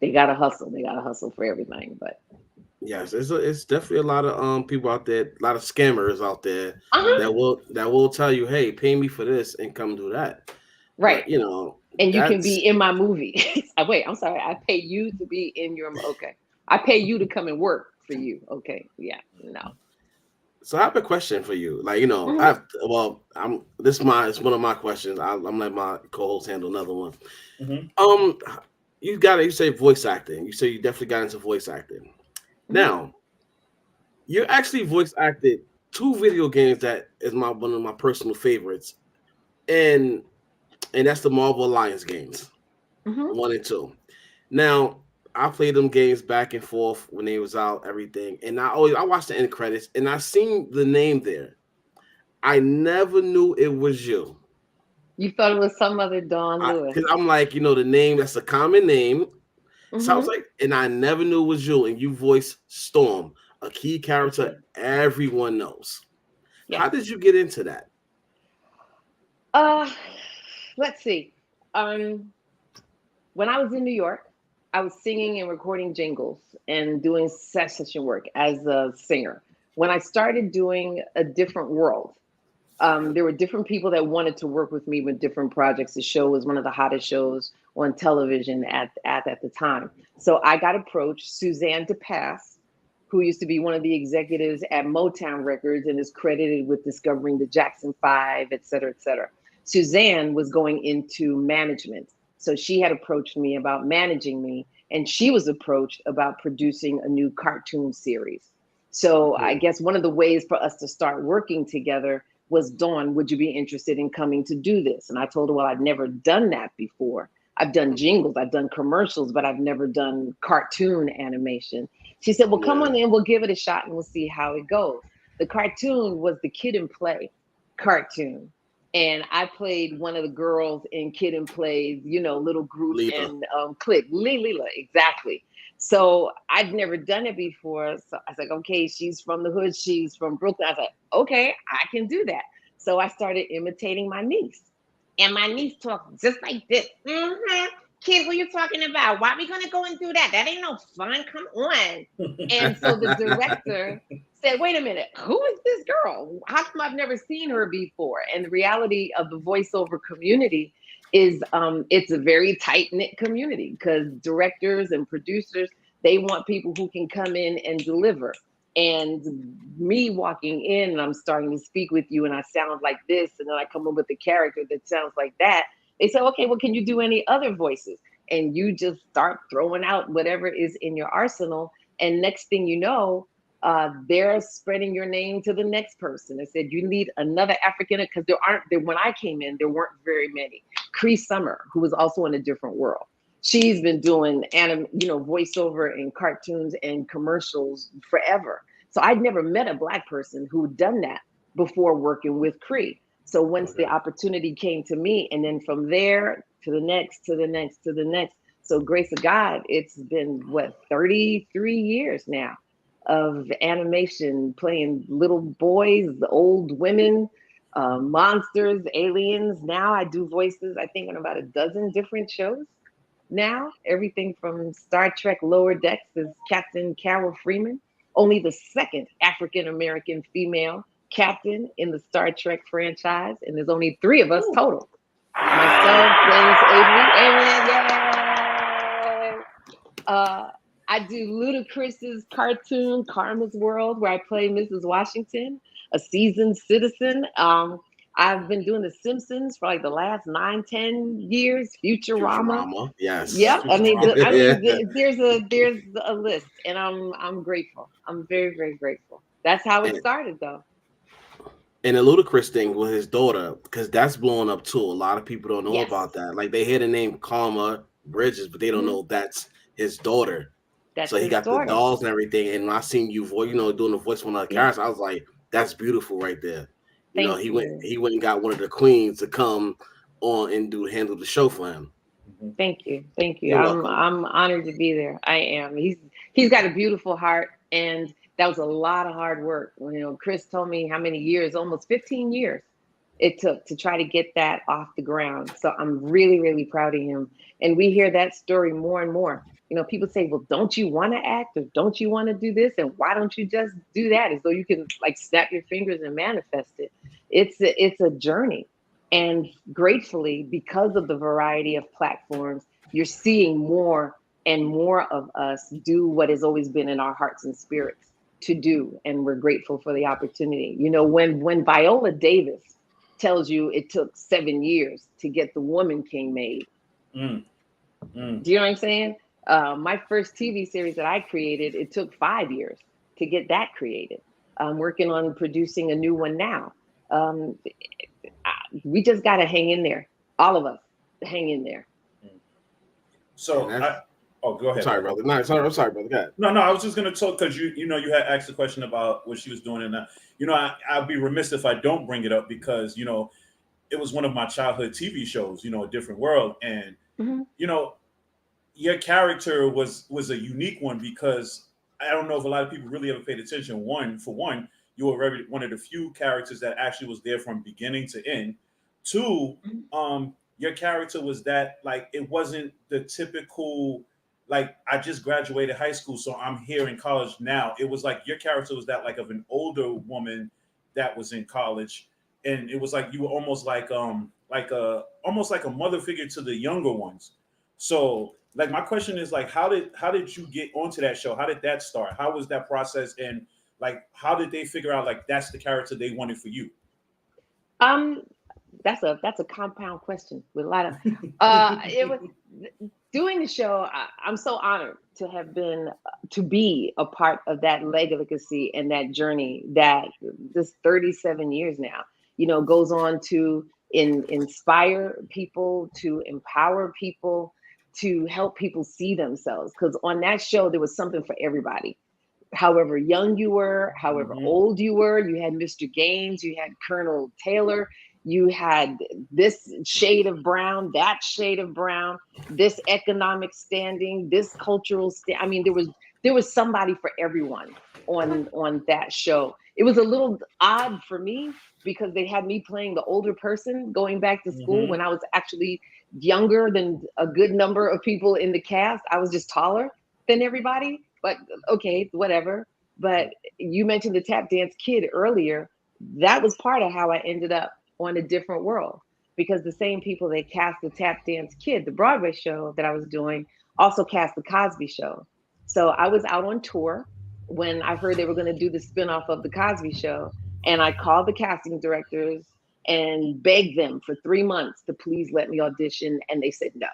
C: they got to hustle. They got to hustle for everything. But
E: yes, it's definitely a lot of people out there, a lot of scammers out there that will tell you, hey, pay me for this and come do that.
C: Right.
E: But,
C: and you can be in my movie. Wait, I'm sorry. I pay you to be in your, okay. I pay you to come and work for you. Okay. Yeah, no.
E: So I have a question for you. Like, it's one of my questions. I'm letting my co-host handle another one.
D: Mm-hmm.
E: You say voice acting. You say you definitely got into voice acting. Now, you actually voice acted 2 video games that is one of my personal favorites, and that's the Marvel Alliance games, 1 and 2. Now, I played them games back and forth when they was out, everything, and I watched the end credits, and I seen the name there. I never knew it was you.
C: You thought it was some other Dawnn Lewis.
E: Because I'm like, the name, that's a common name. So I was like, and I never knew it was you, and you voiced Storm, a key character everyone knows.
C: Yes.
E: How did you get into that?
C: Let's see. When I was in New York, I was singing and recording jingles and doing session work as a singer. When I started doing A Different World, there were different people that wanted to work with me with different projects. The show was one of the hottest shows on television at the time. So I got approached. Suzanne DePass, who used to be one of the executives at Motown Records and is credited with discovering the Jackson 5, et cetera, et cetera. Suzanne was going into management. So she had approached me about managing me, and she was approached about producing a new cartoon series. So I guess one of the ways for us to start working together was, Dawnn, would you be interested in coming to do this? And I told her, well, I've never done that before. I've done jingles, I've done commercials, but I've never done cartoon animation. She said, well, come on in, we'll give it a shot and we'll see how it goes. The cartoon was the Kid and Play cartoon. And I played one of the girls in Kid and Play's, little group and clique. Lila, exactly. So I'd never done it before. So I was like, okay, she's from the hood. She's from Brooklyn. I was like, okay, I can do that. So I started imitating my niece. And my niece talked just like this. Kid, what are you talking about? Why are we going to go and do that? That ain't no fun. Come on. And so the director said, wait a minute, who is this girl? How come I've never seen her before? And the reality of the voiceover community is it's a very tight-knit community because directors and producers, they want people who can come in and deliver. And me walking in and I'm starting to speak with you and I sound like this, and then I come up with a character that sounds like that. They say, okay, well, can you do any other voices? And you just start throwing out whatever is in your arsenal. And next thing you know, they're spreading your name to the next person. They said, you need another African, because when I came in, there weren't very many. Cree Summer, who was also in A Different World. She's been doing voiceover and cartoons and commercials forever. So I'd never met a Black person who'd done that before working with Cree. So once the opportunity came to me, and then from there to the next, to the next, to the next. So grace of God, it's been 33 years now of animation, playing little boys, old women, monsters, aliens. Now I do voices, I think, on about a dozen different shows. Now, everything from Star Trek Lower Decks is Captain Carol Freeman, only the second African-American female captain in the Star Trek franchise, and there's only 3 of us total. Myself, James Avery, yay! I do Ludacris's cartoon, Karma's World, where I play Mrs. Washington, a seasoned citizen. I've been doing The Simpsons for like the last 9-10 years. Futurama.
E: Yes.
C: Yep. I mean, there's a list, and I'm grateful. I'm very, very grateful. That's how it started, though.
E: And the Ludacris thing with his daughter, because that's blowing up too. A lot of people don't know about that. Like, they hear the name Karma Bridges, but they don't know that's his daughter. So he got the dolls and everything. And when I seen you doing the voice of one of the characters, I was like, that's beautiful right there. He went and got one of the queens to come on and handle the show for him.
C: Thank you. I'm honored to be there. I am. He's got a beautiful heart, and that was a lot of hard work. Chris told me how many years, almost 15 years it took to try to get that off the ground. So I'm really, really proud of him. And we hear that story more and more. People say, well, don't you want to act, or don't you want to do this? And why don't you just do that? As though you can snap your fingers and manifest it. It's a journey. And gratefully, because of the variety of platforms, you're seeing more and more of us do what has always been in our hearts and spirits. to do, and we're grateful for the opportunity. You know, when Viola Davis tells you it took 7 years to get The Woman King made, do you know what I'm saying? My first TV series that I created, it took 5 years to get that created. I'm working on producing a new one now. We just got to hang in there. All of us hang in there.
D: So go ahead.
E: Sorry, brother. No, I'm sorry, brother. Go ahead.
D: No, I was just gonna talk because you had asked the question about what she was doing, and I'd be remiss if I don't bring it up because it was one of my childhood TV shows, A Different World, and your character was a unique one because I don't know if a lot of people really ever paid attention. For one, you were one of the few characters that actually was there from beginning to end. Two, your character was that like it wasn't the typical like I just graduated high school, so I'm here in college now. It was like your character was that like of an older woman that was in college, and it was like you were almost like almost like a mother figure to the younger ones. So like my question is like how did you get onto that show? How did that start? How was that process? And like how did they figure out like that's the character they wanted for you?
C: That's a compound question with a lot of it was doing the show. I'm so honored to be a part of that legacy and that journey that this 37 years now, goes on to inspire people, to empower people, to help people see themselves. Because on that show, there was something for everybody. However young you were, however old you were, you had Mr. Gaines, you had Colonel Taylor, you had this shade of brown, that shade of brown, this economic standing, this cultural I mean, there was somebody for everyone on that show. It was a little odd for me because they had me playing the older person going back to school when I was actually younger than a good number of people in the cast. I was just taller than everybody, but okay, whatever. But you mentioned the tap dance kid earlier. That was part of how I ended up on A Different World, because the same people that cast the tap dance kid, the Broadway show that I was doing, also cast the Cosby Show. So I was out on tour when I heard they were going to do the spinoff of the Cosby Show, and I called the casting directors and begged them for 3 months to please let me audition, and they said no.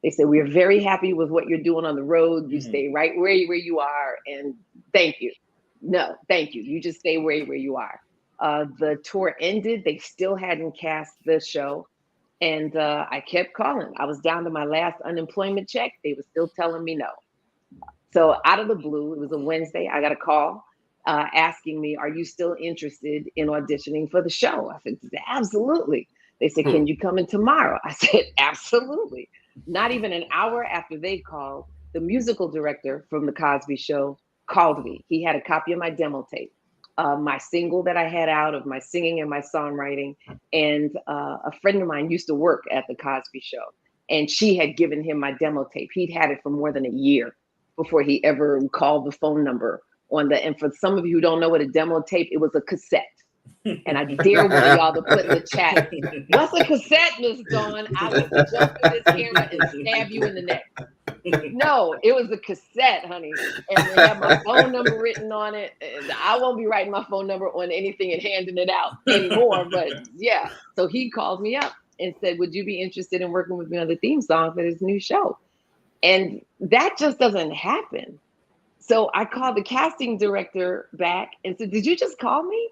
C: They said, we're very happy with what you're doing on the road. You stay right where you are, and thank you. No, thank you. You just stay where you are. The tour ended. They still hadn't cast the show. And I kept calling. I was down to my last unemployment check. They were still telling me no. So out of the blue, it was a Wednesday, I got a call asking me, are you still interested in auditioning for the show? I said, absolutely. They said, can you come in tomorrow? I said, absolutely. Not even an hour after they called, the musical director from the Cosby Show called me. He had a copy of my demo tape. My single that I had out of my singing and my songwriting. And a friend of mine used to work at the Cosby Show, and she had given him my demo tape. He'd had it for more than a year before he ever called the phone number and for some of you who don't know what a demo tape, it was a cassette. And I dare one of y'all to put in the chat, what's a cassette, Miss Dawnn? I will jump in this camera and stab you in the neck. No, it was a cassette, honey. And they had my phone number written on it. And I won't be writing my phone number on anything and handing it out anymore. But yeah, so he called me up and said, would you be interested in working with me on the theme song for this new show? And that just doesn't happen. So I called the casting director back and said, did you just call me?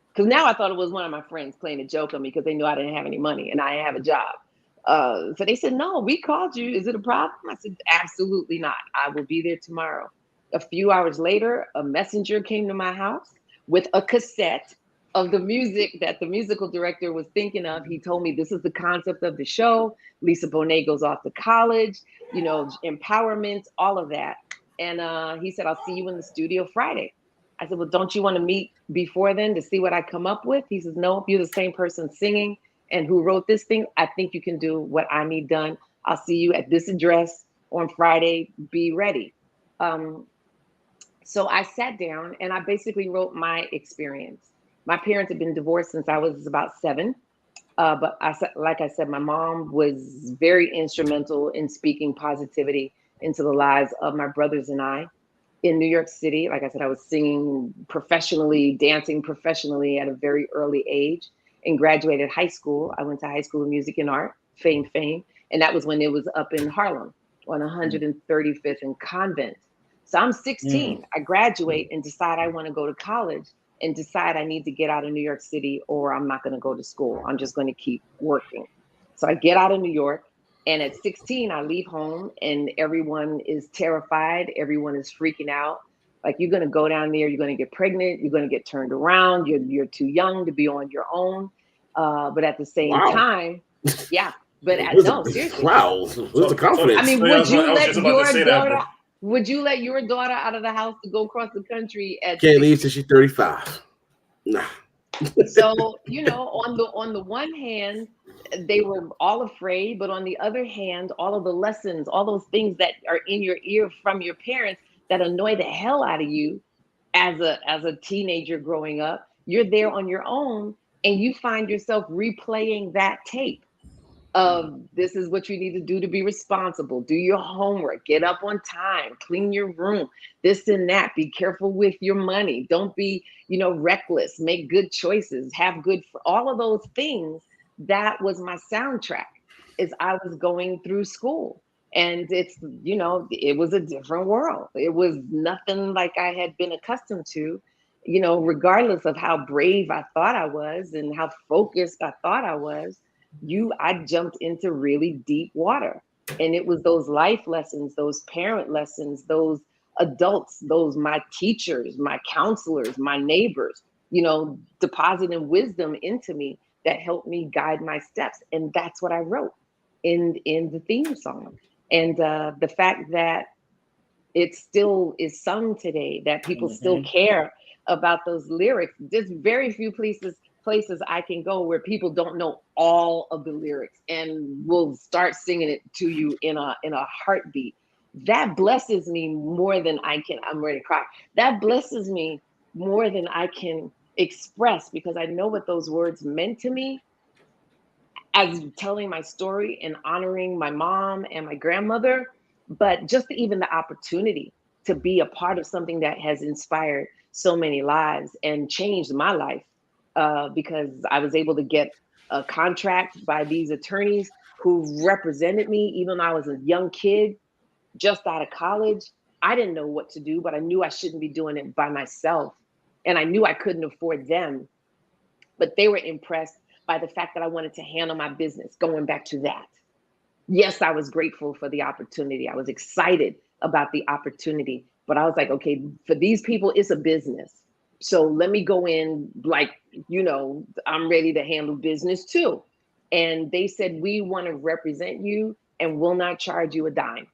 C: Because now I thought it was one of my friends playing a joke on me because they knew I didn't have any money and I didn't have a job. So they said, no, we called you. Is it a problem? I said, absolutely not. I will be there tomorrow. A few hours later, a messenger came to my house with a cassette of the music that the musical director was thinking of. He told me, this is the concept of the show. Lisa Bonet goes off to college, empowerment, all of that. And he said, I'll see you in the studio Friday. I said, well, don't you want to meet before then to see what I come up with? He says, no, you're the same person singing and who wrote this thing. I think you can do what I need done. I'll see you at this address on Friday. Be ready. So I sat down and I basically wrote my experience. My parents had been divorced since I was about 7. But like I said, my mom was very instrumental in speaking positivity into the lives of my brothers and I. in New York City. Like I said, I was singing professionally, dancing professionally at a very early age, and graduated high school. I went to High School of Music and Art, fame. And that was when it was up in Harlem on 135th and Convent. So I'm 16. I graduate and decide I want to go to college and decide I need to get out of New York City or I'm not going to go to school. I'm just going to keep working. So I get out of New York. And at 16, I leave home and everyone is terrified. Everyone is freaking out. Like, you're going to go down there, you're going to get pregnant, you're going to get turned around, you're too young to be on your own. But at the same time, yeah. But no, seriously.
E: Wow, what's the confidence?
C: I mean, would you let your daughter out of the house to go across the country at
E: Can't leave till she's 35. Nah.
C: So, you know, on the one hand, they were all afraid, but on the other hand, all of the lessons, all those things that are in your ear from your parents that annoy the hell out of you as a teenager growing up, you're there on your own and you find yourself replaying that tape of this is what you need to do to be responsible, do your homework, get up on time, clean your room, this and that, be careful with your money, don't be, you know, reckless, make good choices, have good, all of those things. That was my soundtrack as I was going through school. And it's, you know, it was a different world. It was nothing like I had been accustomed to, you know, regardless of how brave I thought I was and how focused I thought I was. I jumped into really deep water. And it was those life lessons, those parent lessons, those adults, those my teachers, my counselors, my neighbors, you know, depositing wisdom into me that helped me guide my steps. And that's what I wrote in the theme song. And the fact that it still is sung today, that people still care about those lyrics. There's very few places I can go where people don't know all of the lyrics and will start singing it to you in a heartbeat. That blesses me more than I'm ready to cry. That blesses me more than I can express, because I know what those words meant to me as telling my story and honoring my mom and my grandmother. But just even the opportunity to be a part of something that has inspired so many lives and changed my life, because I was able to get a contract by these attorneys who represented me even though I was a young kid, just out of college. I didn't know what to do, but I knew I shouldn't be doing it by myself. And I knew I couldn't afford them, but they were impressed by the fact that I wanted to handle my business, going back to that. Yes, I was grateful for the opportunity. I was excited about the opportunity, but I was like, okay, for these people, it's a business. So let me go in like, you know, I'm ready to handle business too. And they said, we want to represent you and will not charge you a dime.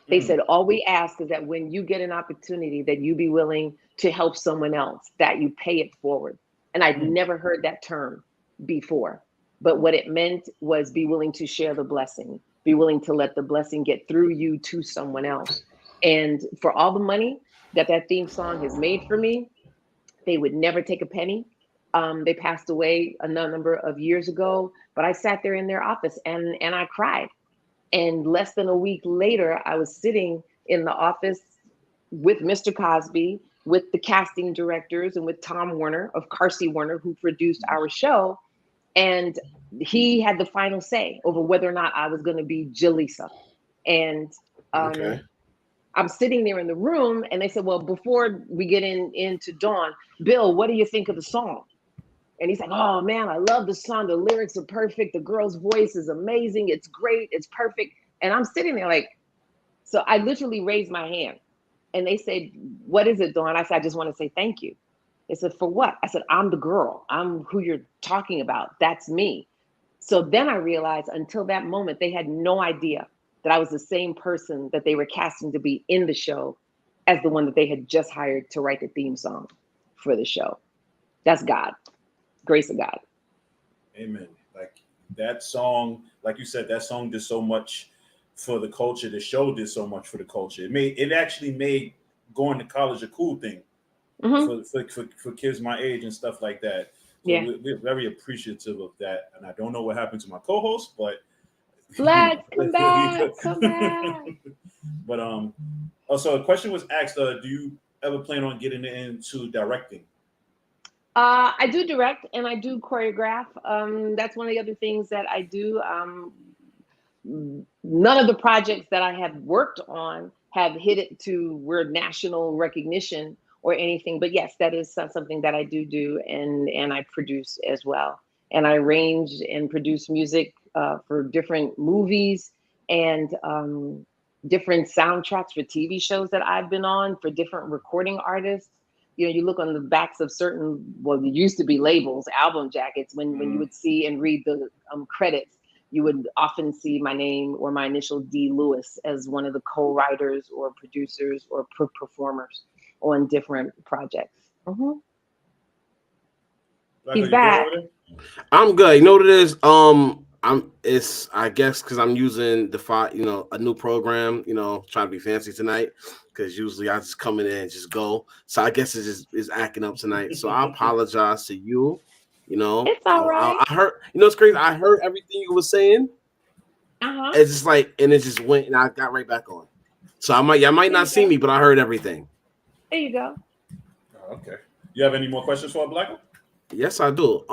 C: They said, all we ask is that when you get an opportunity that you be willing to help someone else, that you pay it forward. And I'd never heard that term before. But what it meant was be willing to share the blessing, be willing to let the blessing get through you to someone else. And for all the money that theme song has made for me, they would never take a penny. They passed away a number of years ago, but I sat there in their office and I cried. And less than a week later, I was sitting in the office with Mr. Cosby, with the casting directors, and with Tom Warner of Carsey Warner, who produced our show. And he had the final say over whether or not I was going to be Jaleesa. And I'm sitting there in the room, and they said, well, before we get into Dawnn, Bill, what do you think of the song? And he's like, oh man, I love the song. The lyrics are perfect. The girl's voice is amazing. It's great. It's perfect. And I'm sitting there like, so I literally raised my hand. And they said, what is it, Dawnn? I said, I just want to say thank you. They said, for what? I said, I'm the girl. I'm who you're talking about. That's me. So then I realized until that moment, they had no idea that I was the same person that they were casting to be in the show as the one that they had just hired to write the theme song for the show. That's God. Grace of God.
D: Amen. Like that song, like you said, that song did so much for the culture. The show did so much for the culture. It actually made going to college a cool thing for kids my age and stuff like that. So we're very appreciative of that. And I don't know what happened to my co-host, but
C: Blacks, come back, come back.
D: But also a question was asked. Do you ever plan on getting into directing?
C: I do direct and I do choreograph. That's one of the other things that I do. None of the projects that I have worked on have hit it to where national recognition or anything. But yes, that is something that I do, and I produce as well. And I arrange and produce music for different movies and different soundtracks for TV shows that I've been on for different recording artists. You know, you look on the backs of certain, well, there used to be labels, album jackets, when you would see and read the credits, you would often see my name or my initial D. Lewis as one of the co-writers or producers or performers on different projects. Mm-hmm. He's back.
E: I'm good. You know what it is? It's I guess because I'm using a new program. Trying to be fancy tonight because usually I just come in there and just go. So I guess it's acting up tonight. So I apologize to you.
C: It's all right.
E: I heard. It's crazy. I heard everything you were saying. It's just like, and it just went, and I got right back on. So I might not see me, but I heard everything.
C: There you go.
D: Oh, okay. You have any more questions for Blacko?
E: Yes, I do.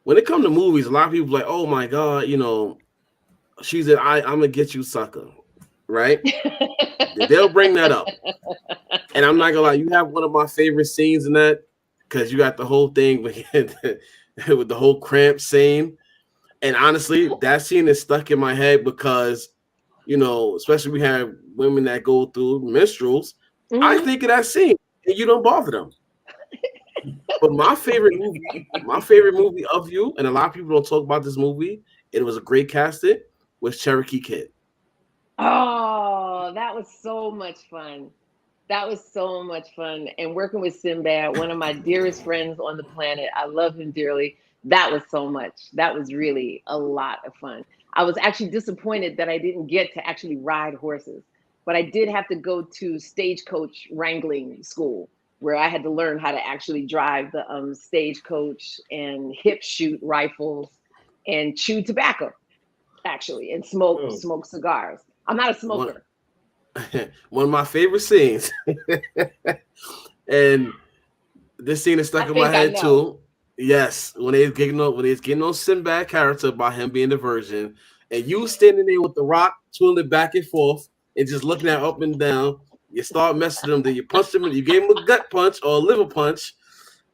E: When it comes to movies, a lot of people are like, oh my God, she said, I'm gonna get you, sucker. Right? They'll bring that up. And I'm not gonna lie, you have one of my favorite scenes in that, because you got the whole thing with the whole cramp scene. And honestly, that scene is stuck in my head because, especially we have women that go through menstruals. Mm-hmm. I think of that scene and you don't bother them. But my favorite movie of you, and a lot of people don't talk about this movie, it was a great casting, was Cherokee Kid.
C: Oh, that was so much fun. That was so much fun. And working with Sinbad, one of my dearest friends on the planet, I love him dearly. That was so much. That was really a lot of fun. I was actually disappointed that I didn't get to actually ride horses, but I did have to go to stagecoach wrangling school, where I had to learn how to actually drive the stagecoach and hip shoot rifles and chew tobacco, actually, and smoke cigars. I'm not a smoker.
E: One of my favorite scenes, and this scene is stuck in my head too. Yes, when they was getting on Sinbad character about him being the virgin, and you standing there with the rock, twirling it back and forth, and just looking at up and down. You start messing him, then you punch him, and you gave him a gut punch or a liver punch,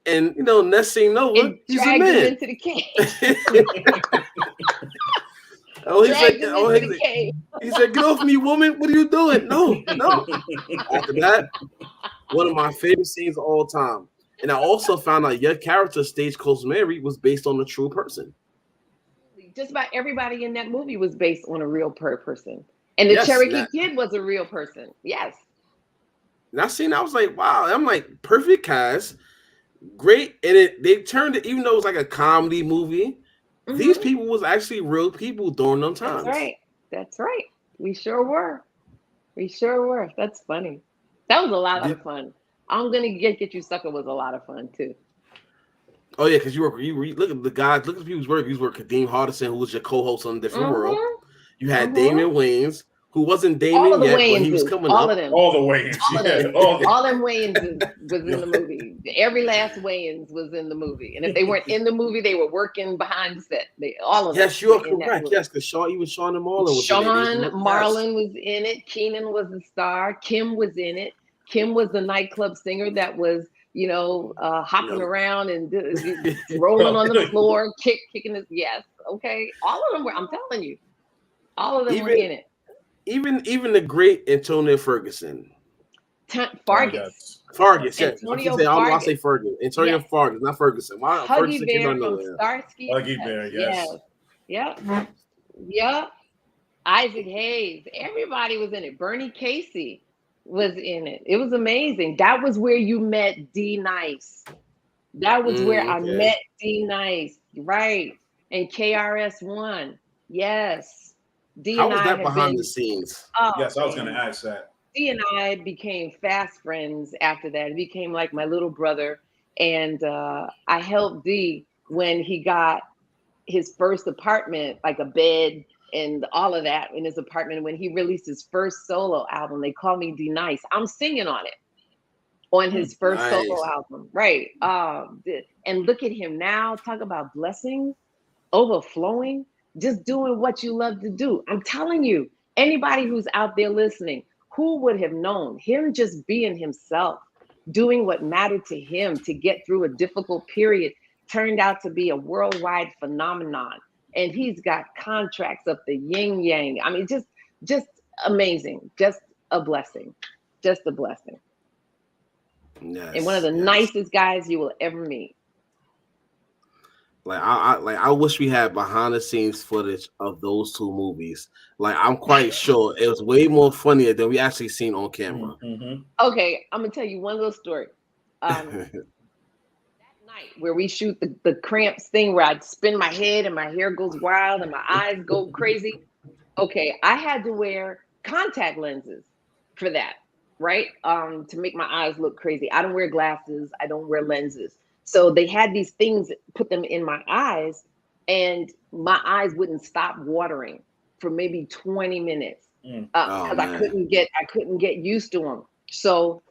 E: and next thing over, he's a man.
C: Him into the cage.
E: He said, "Get off me, woman! What are you doing?" No. After that, one of my favorite scenes of all time. And I also found out your character, Stagecoach Mary, was based on a true person.
C: Just about everybody in that movie was based on a real person. And the Cherokee Kid was a real person. Yes.
E: And I was like, wow. I'm like, perfect cast. Great. And they turned it, even though it was like a comedy movie, these people was actually real people during them times.
C: That's right. We sure were. That's funny. That was a lot of fun. I'm gonna get you, sucker was a lot of fun too.
E: Oh yeah, because you look at the guys, look at people's work. You work with Kadeem Hardison, who was your co-host on Different World. You had Damon Wayans, who wasn't Damon yet, but he was coming up.
C: All of them.
D: All the Wayans.
C: All them Wayans was in the movie. Every last Wayans was in the movie. And if they weren't in the movie, they were working behind the set. All of them.
E: Yes, you're correct. Yes, because Sean and Marlon was
C: in it. Marlon was in it. Keenan was the star. Kim was in it. Kim was the nightclub singer that was, hopping around and rolling on the floor, kicking his. Yes, okay. All of them were. I'm telling you, all of them were in it.
E: Even the great Antonio Ferguson.
C: Fargus.
E: Yeah. I'll say Ferguson. Antonio Fargus, not Ferguson. Why
C: Huggy Bear from Starsky.
D: Huggy Bear, yes.
C: Yeah. Isaac Hayes. Everybody was in it. Bernie Casey was in it. It was amazing. That was where you met D Nice. That was where I met D Nice. Right. And KRS-One. Yes. D
E: How was that behind the scenes?
D: Yes, I was going to ask that.
C: D and I became fast friends after that. It became like my little brother. And I helped D when he got his first apartment, like a bed and all of that in his apartment. When he released his first solo album, They Call Me D Nice. I'm singing on it on his first solo album. Right. And look at him now. Talk about blessings overflowing, just doing what you love to do. I'm telling you, anybody who's out there listening, who would have known him just being himself, doing what mattered to him to get through a difficult period, turned out to be a worldwide phenomenon. And he's got contracts up the yin yang. I mean, just amazing. Just a blessing. Just a blessing.
E: Yes,
C: and one of the nicest guys you will ever meet.
E: Like I wish we had behind the scenes footage of those two movies. Like I'm quite sure it was way more funnier than we actually seen on camera.
C: Mm-hmm. Okay, I'm gonna tell you one little story. That night where we shoot the cramps thing where I'd spin my head and my hair goes wild and my eyes go crazy. Okay, I had to wear contact lenses for that, right? To make my eyes look crazy. I don't wear glasses. I don't wear lenses. So they had these things, put them in my eyes, and my eyes wouldn't stop watering for maybe 20 minutes because I couldn't get used to them. So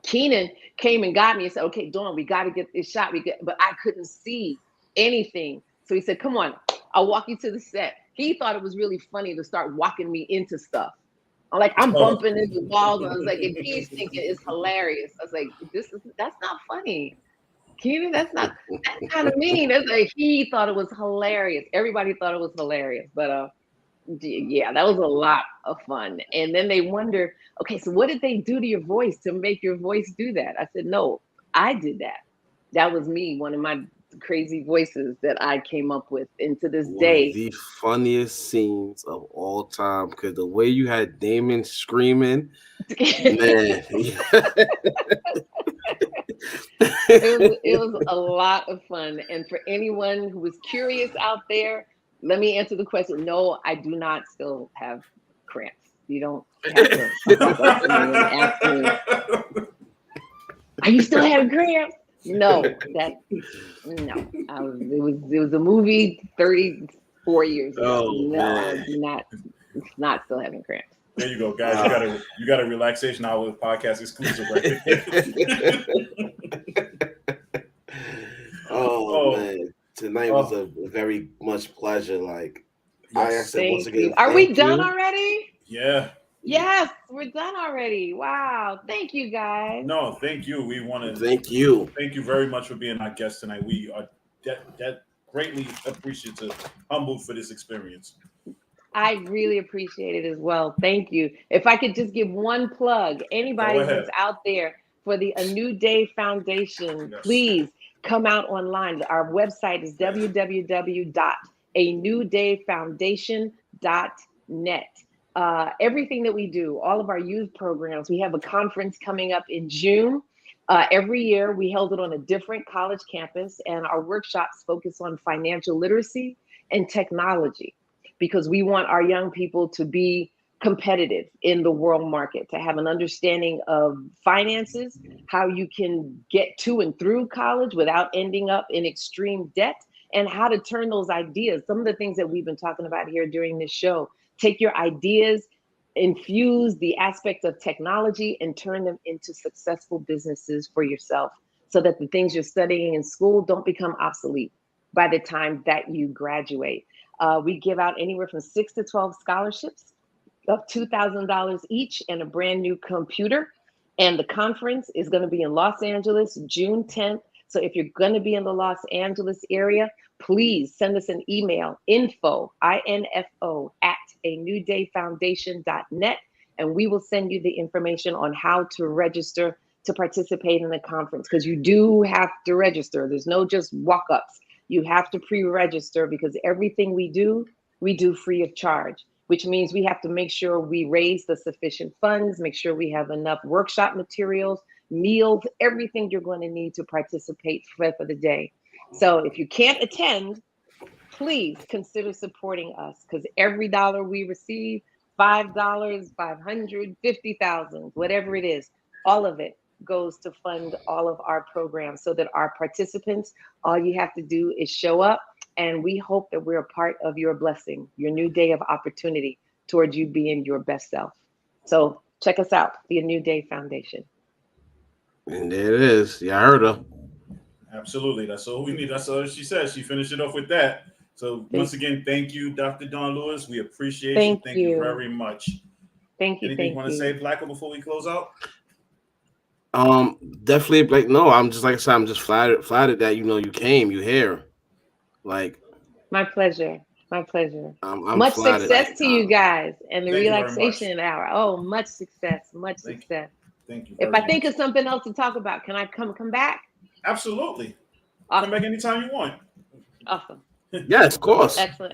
C: Keenan came and got me and said, "Okay, Dawnn, we got to get this shot." But I couldn't see anything. So he said, "Come on, I'll walk you to the set." He thought it was really funny to start walking me into stuff. I'm bumping into walls. I was like, if he's thinking it's hilarious, I was like, that's not funny. Keenan, that's kind of mean. It's like he thought it was hilarious. Everybody thought it was hilarious. But yeah, that was a lot of fun. And then they wonder, okay, so what did they do to your voice to make your voice do that? I said, no, I did that. That was me, one of my crazy voices that I came up with. And to this day,
E: the funniest scenes of all time, because the way you had Damon screaming, man.
C: It was a lot of fun. And for anyone who was curious out there, let me answer the question. No, I do not still have cramps. You don't have to ask me, are you still having cramps? No. It was a movie 34 years ago. Not still having cramps.
D: There you go, guys. You got a Relaxation Hour podcast exclusive right there.
E: Man, tonight was a very much pleasure. Like I asked once again,
C: are we done already?
D: Yeah.
C: Yes, we're done already. Wow. Thank you, guys.
D: No, thank you. We want to
E: thank you.
D: Thank you very much for being our guest tonight. We are that greatly appreciative, humbled for this experience.
C: I really appreciate it as well. Thank you. If I could just give one plug, anybody who's out there for the A New Day Foundation, please come out online. Our website is www.anewdayfoundation.net. Everything that we do, all of our youth programs, we have a conference coming up in June. Every year we held it on a different college campus, and our workshops focus on financial literacy and technology, because we want our young people to be competitive in the world market, to have an understanding of finances, how you can get to and through college without ending up in extreme debt, and how to turn those ideas, some of the things that we've been talking about here during this show, take your ideas, infuse the aspects of technology, and turn them into successful businesses for yourself, so that the things you're studying in school don't become obsolete by the time that you graduate. We give out anywhere from 6 to 12 scholarships of $2,000 each and a brand new computer. And the conference is going to be in Los Angeles, June 10th. So if you're going to be in the Los Angeles area, please send us an email, info @anewdayfoundation.net, and we will send you the information on how to register to participate in the conference, because you do have to register. There's no just walk-ups. You have to pre-register, because everything we do free of charge, which means we have to make sure we raise the sufficient funds, make sure we have enough workshop materials, meals, everything you're going to need to participate for the day. So if you can't attend, please consider supporting us, because every dollar we receive, $5, 500, 50,000, whatever it is, all of it goes to fund all of our programs, so that our participants, all you have to do is show up, And we hope that we're a part of your blessing, your new day of opportunity towards you being your best self. So check us out, the A New Day Foundation.
E: And there it is. Yeah, I heard her.
D: Absolutely. That's all we need. That's all she said. She finished it off with that. So once again, thank you, Dr. Dawnn Lewis. We appreciate you. Thank you very much.
C: Thank you.
D: Anything you want to say, Blacko, before we close out?
E: Definitely, like, no, I'm just, like I said, I'm just flattered that, you know, you came, you here. Like,
C: my pleasure. My pleasure.
E: I'm
C: much
E: flattered,
C: success
E: like,
C: to you guys and the
D: Thank you very
C: Relaxation Hour. Oh, much success. Much success.
D: Thank you.
C: If I think of something else to talk about, can I come back?
D: Absolutely.
C: Awesome.
D: Come back anytime you want.
C: Awesome.
E: Yes, of course.
C: Excellent.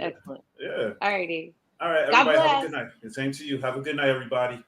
D: Yeah.
C: All righty.
D: All right, everybody, have a good night. And same to you. Have a good night, everybody.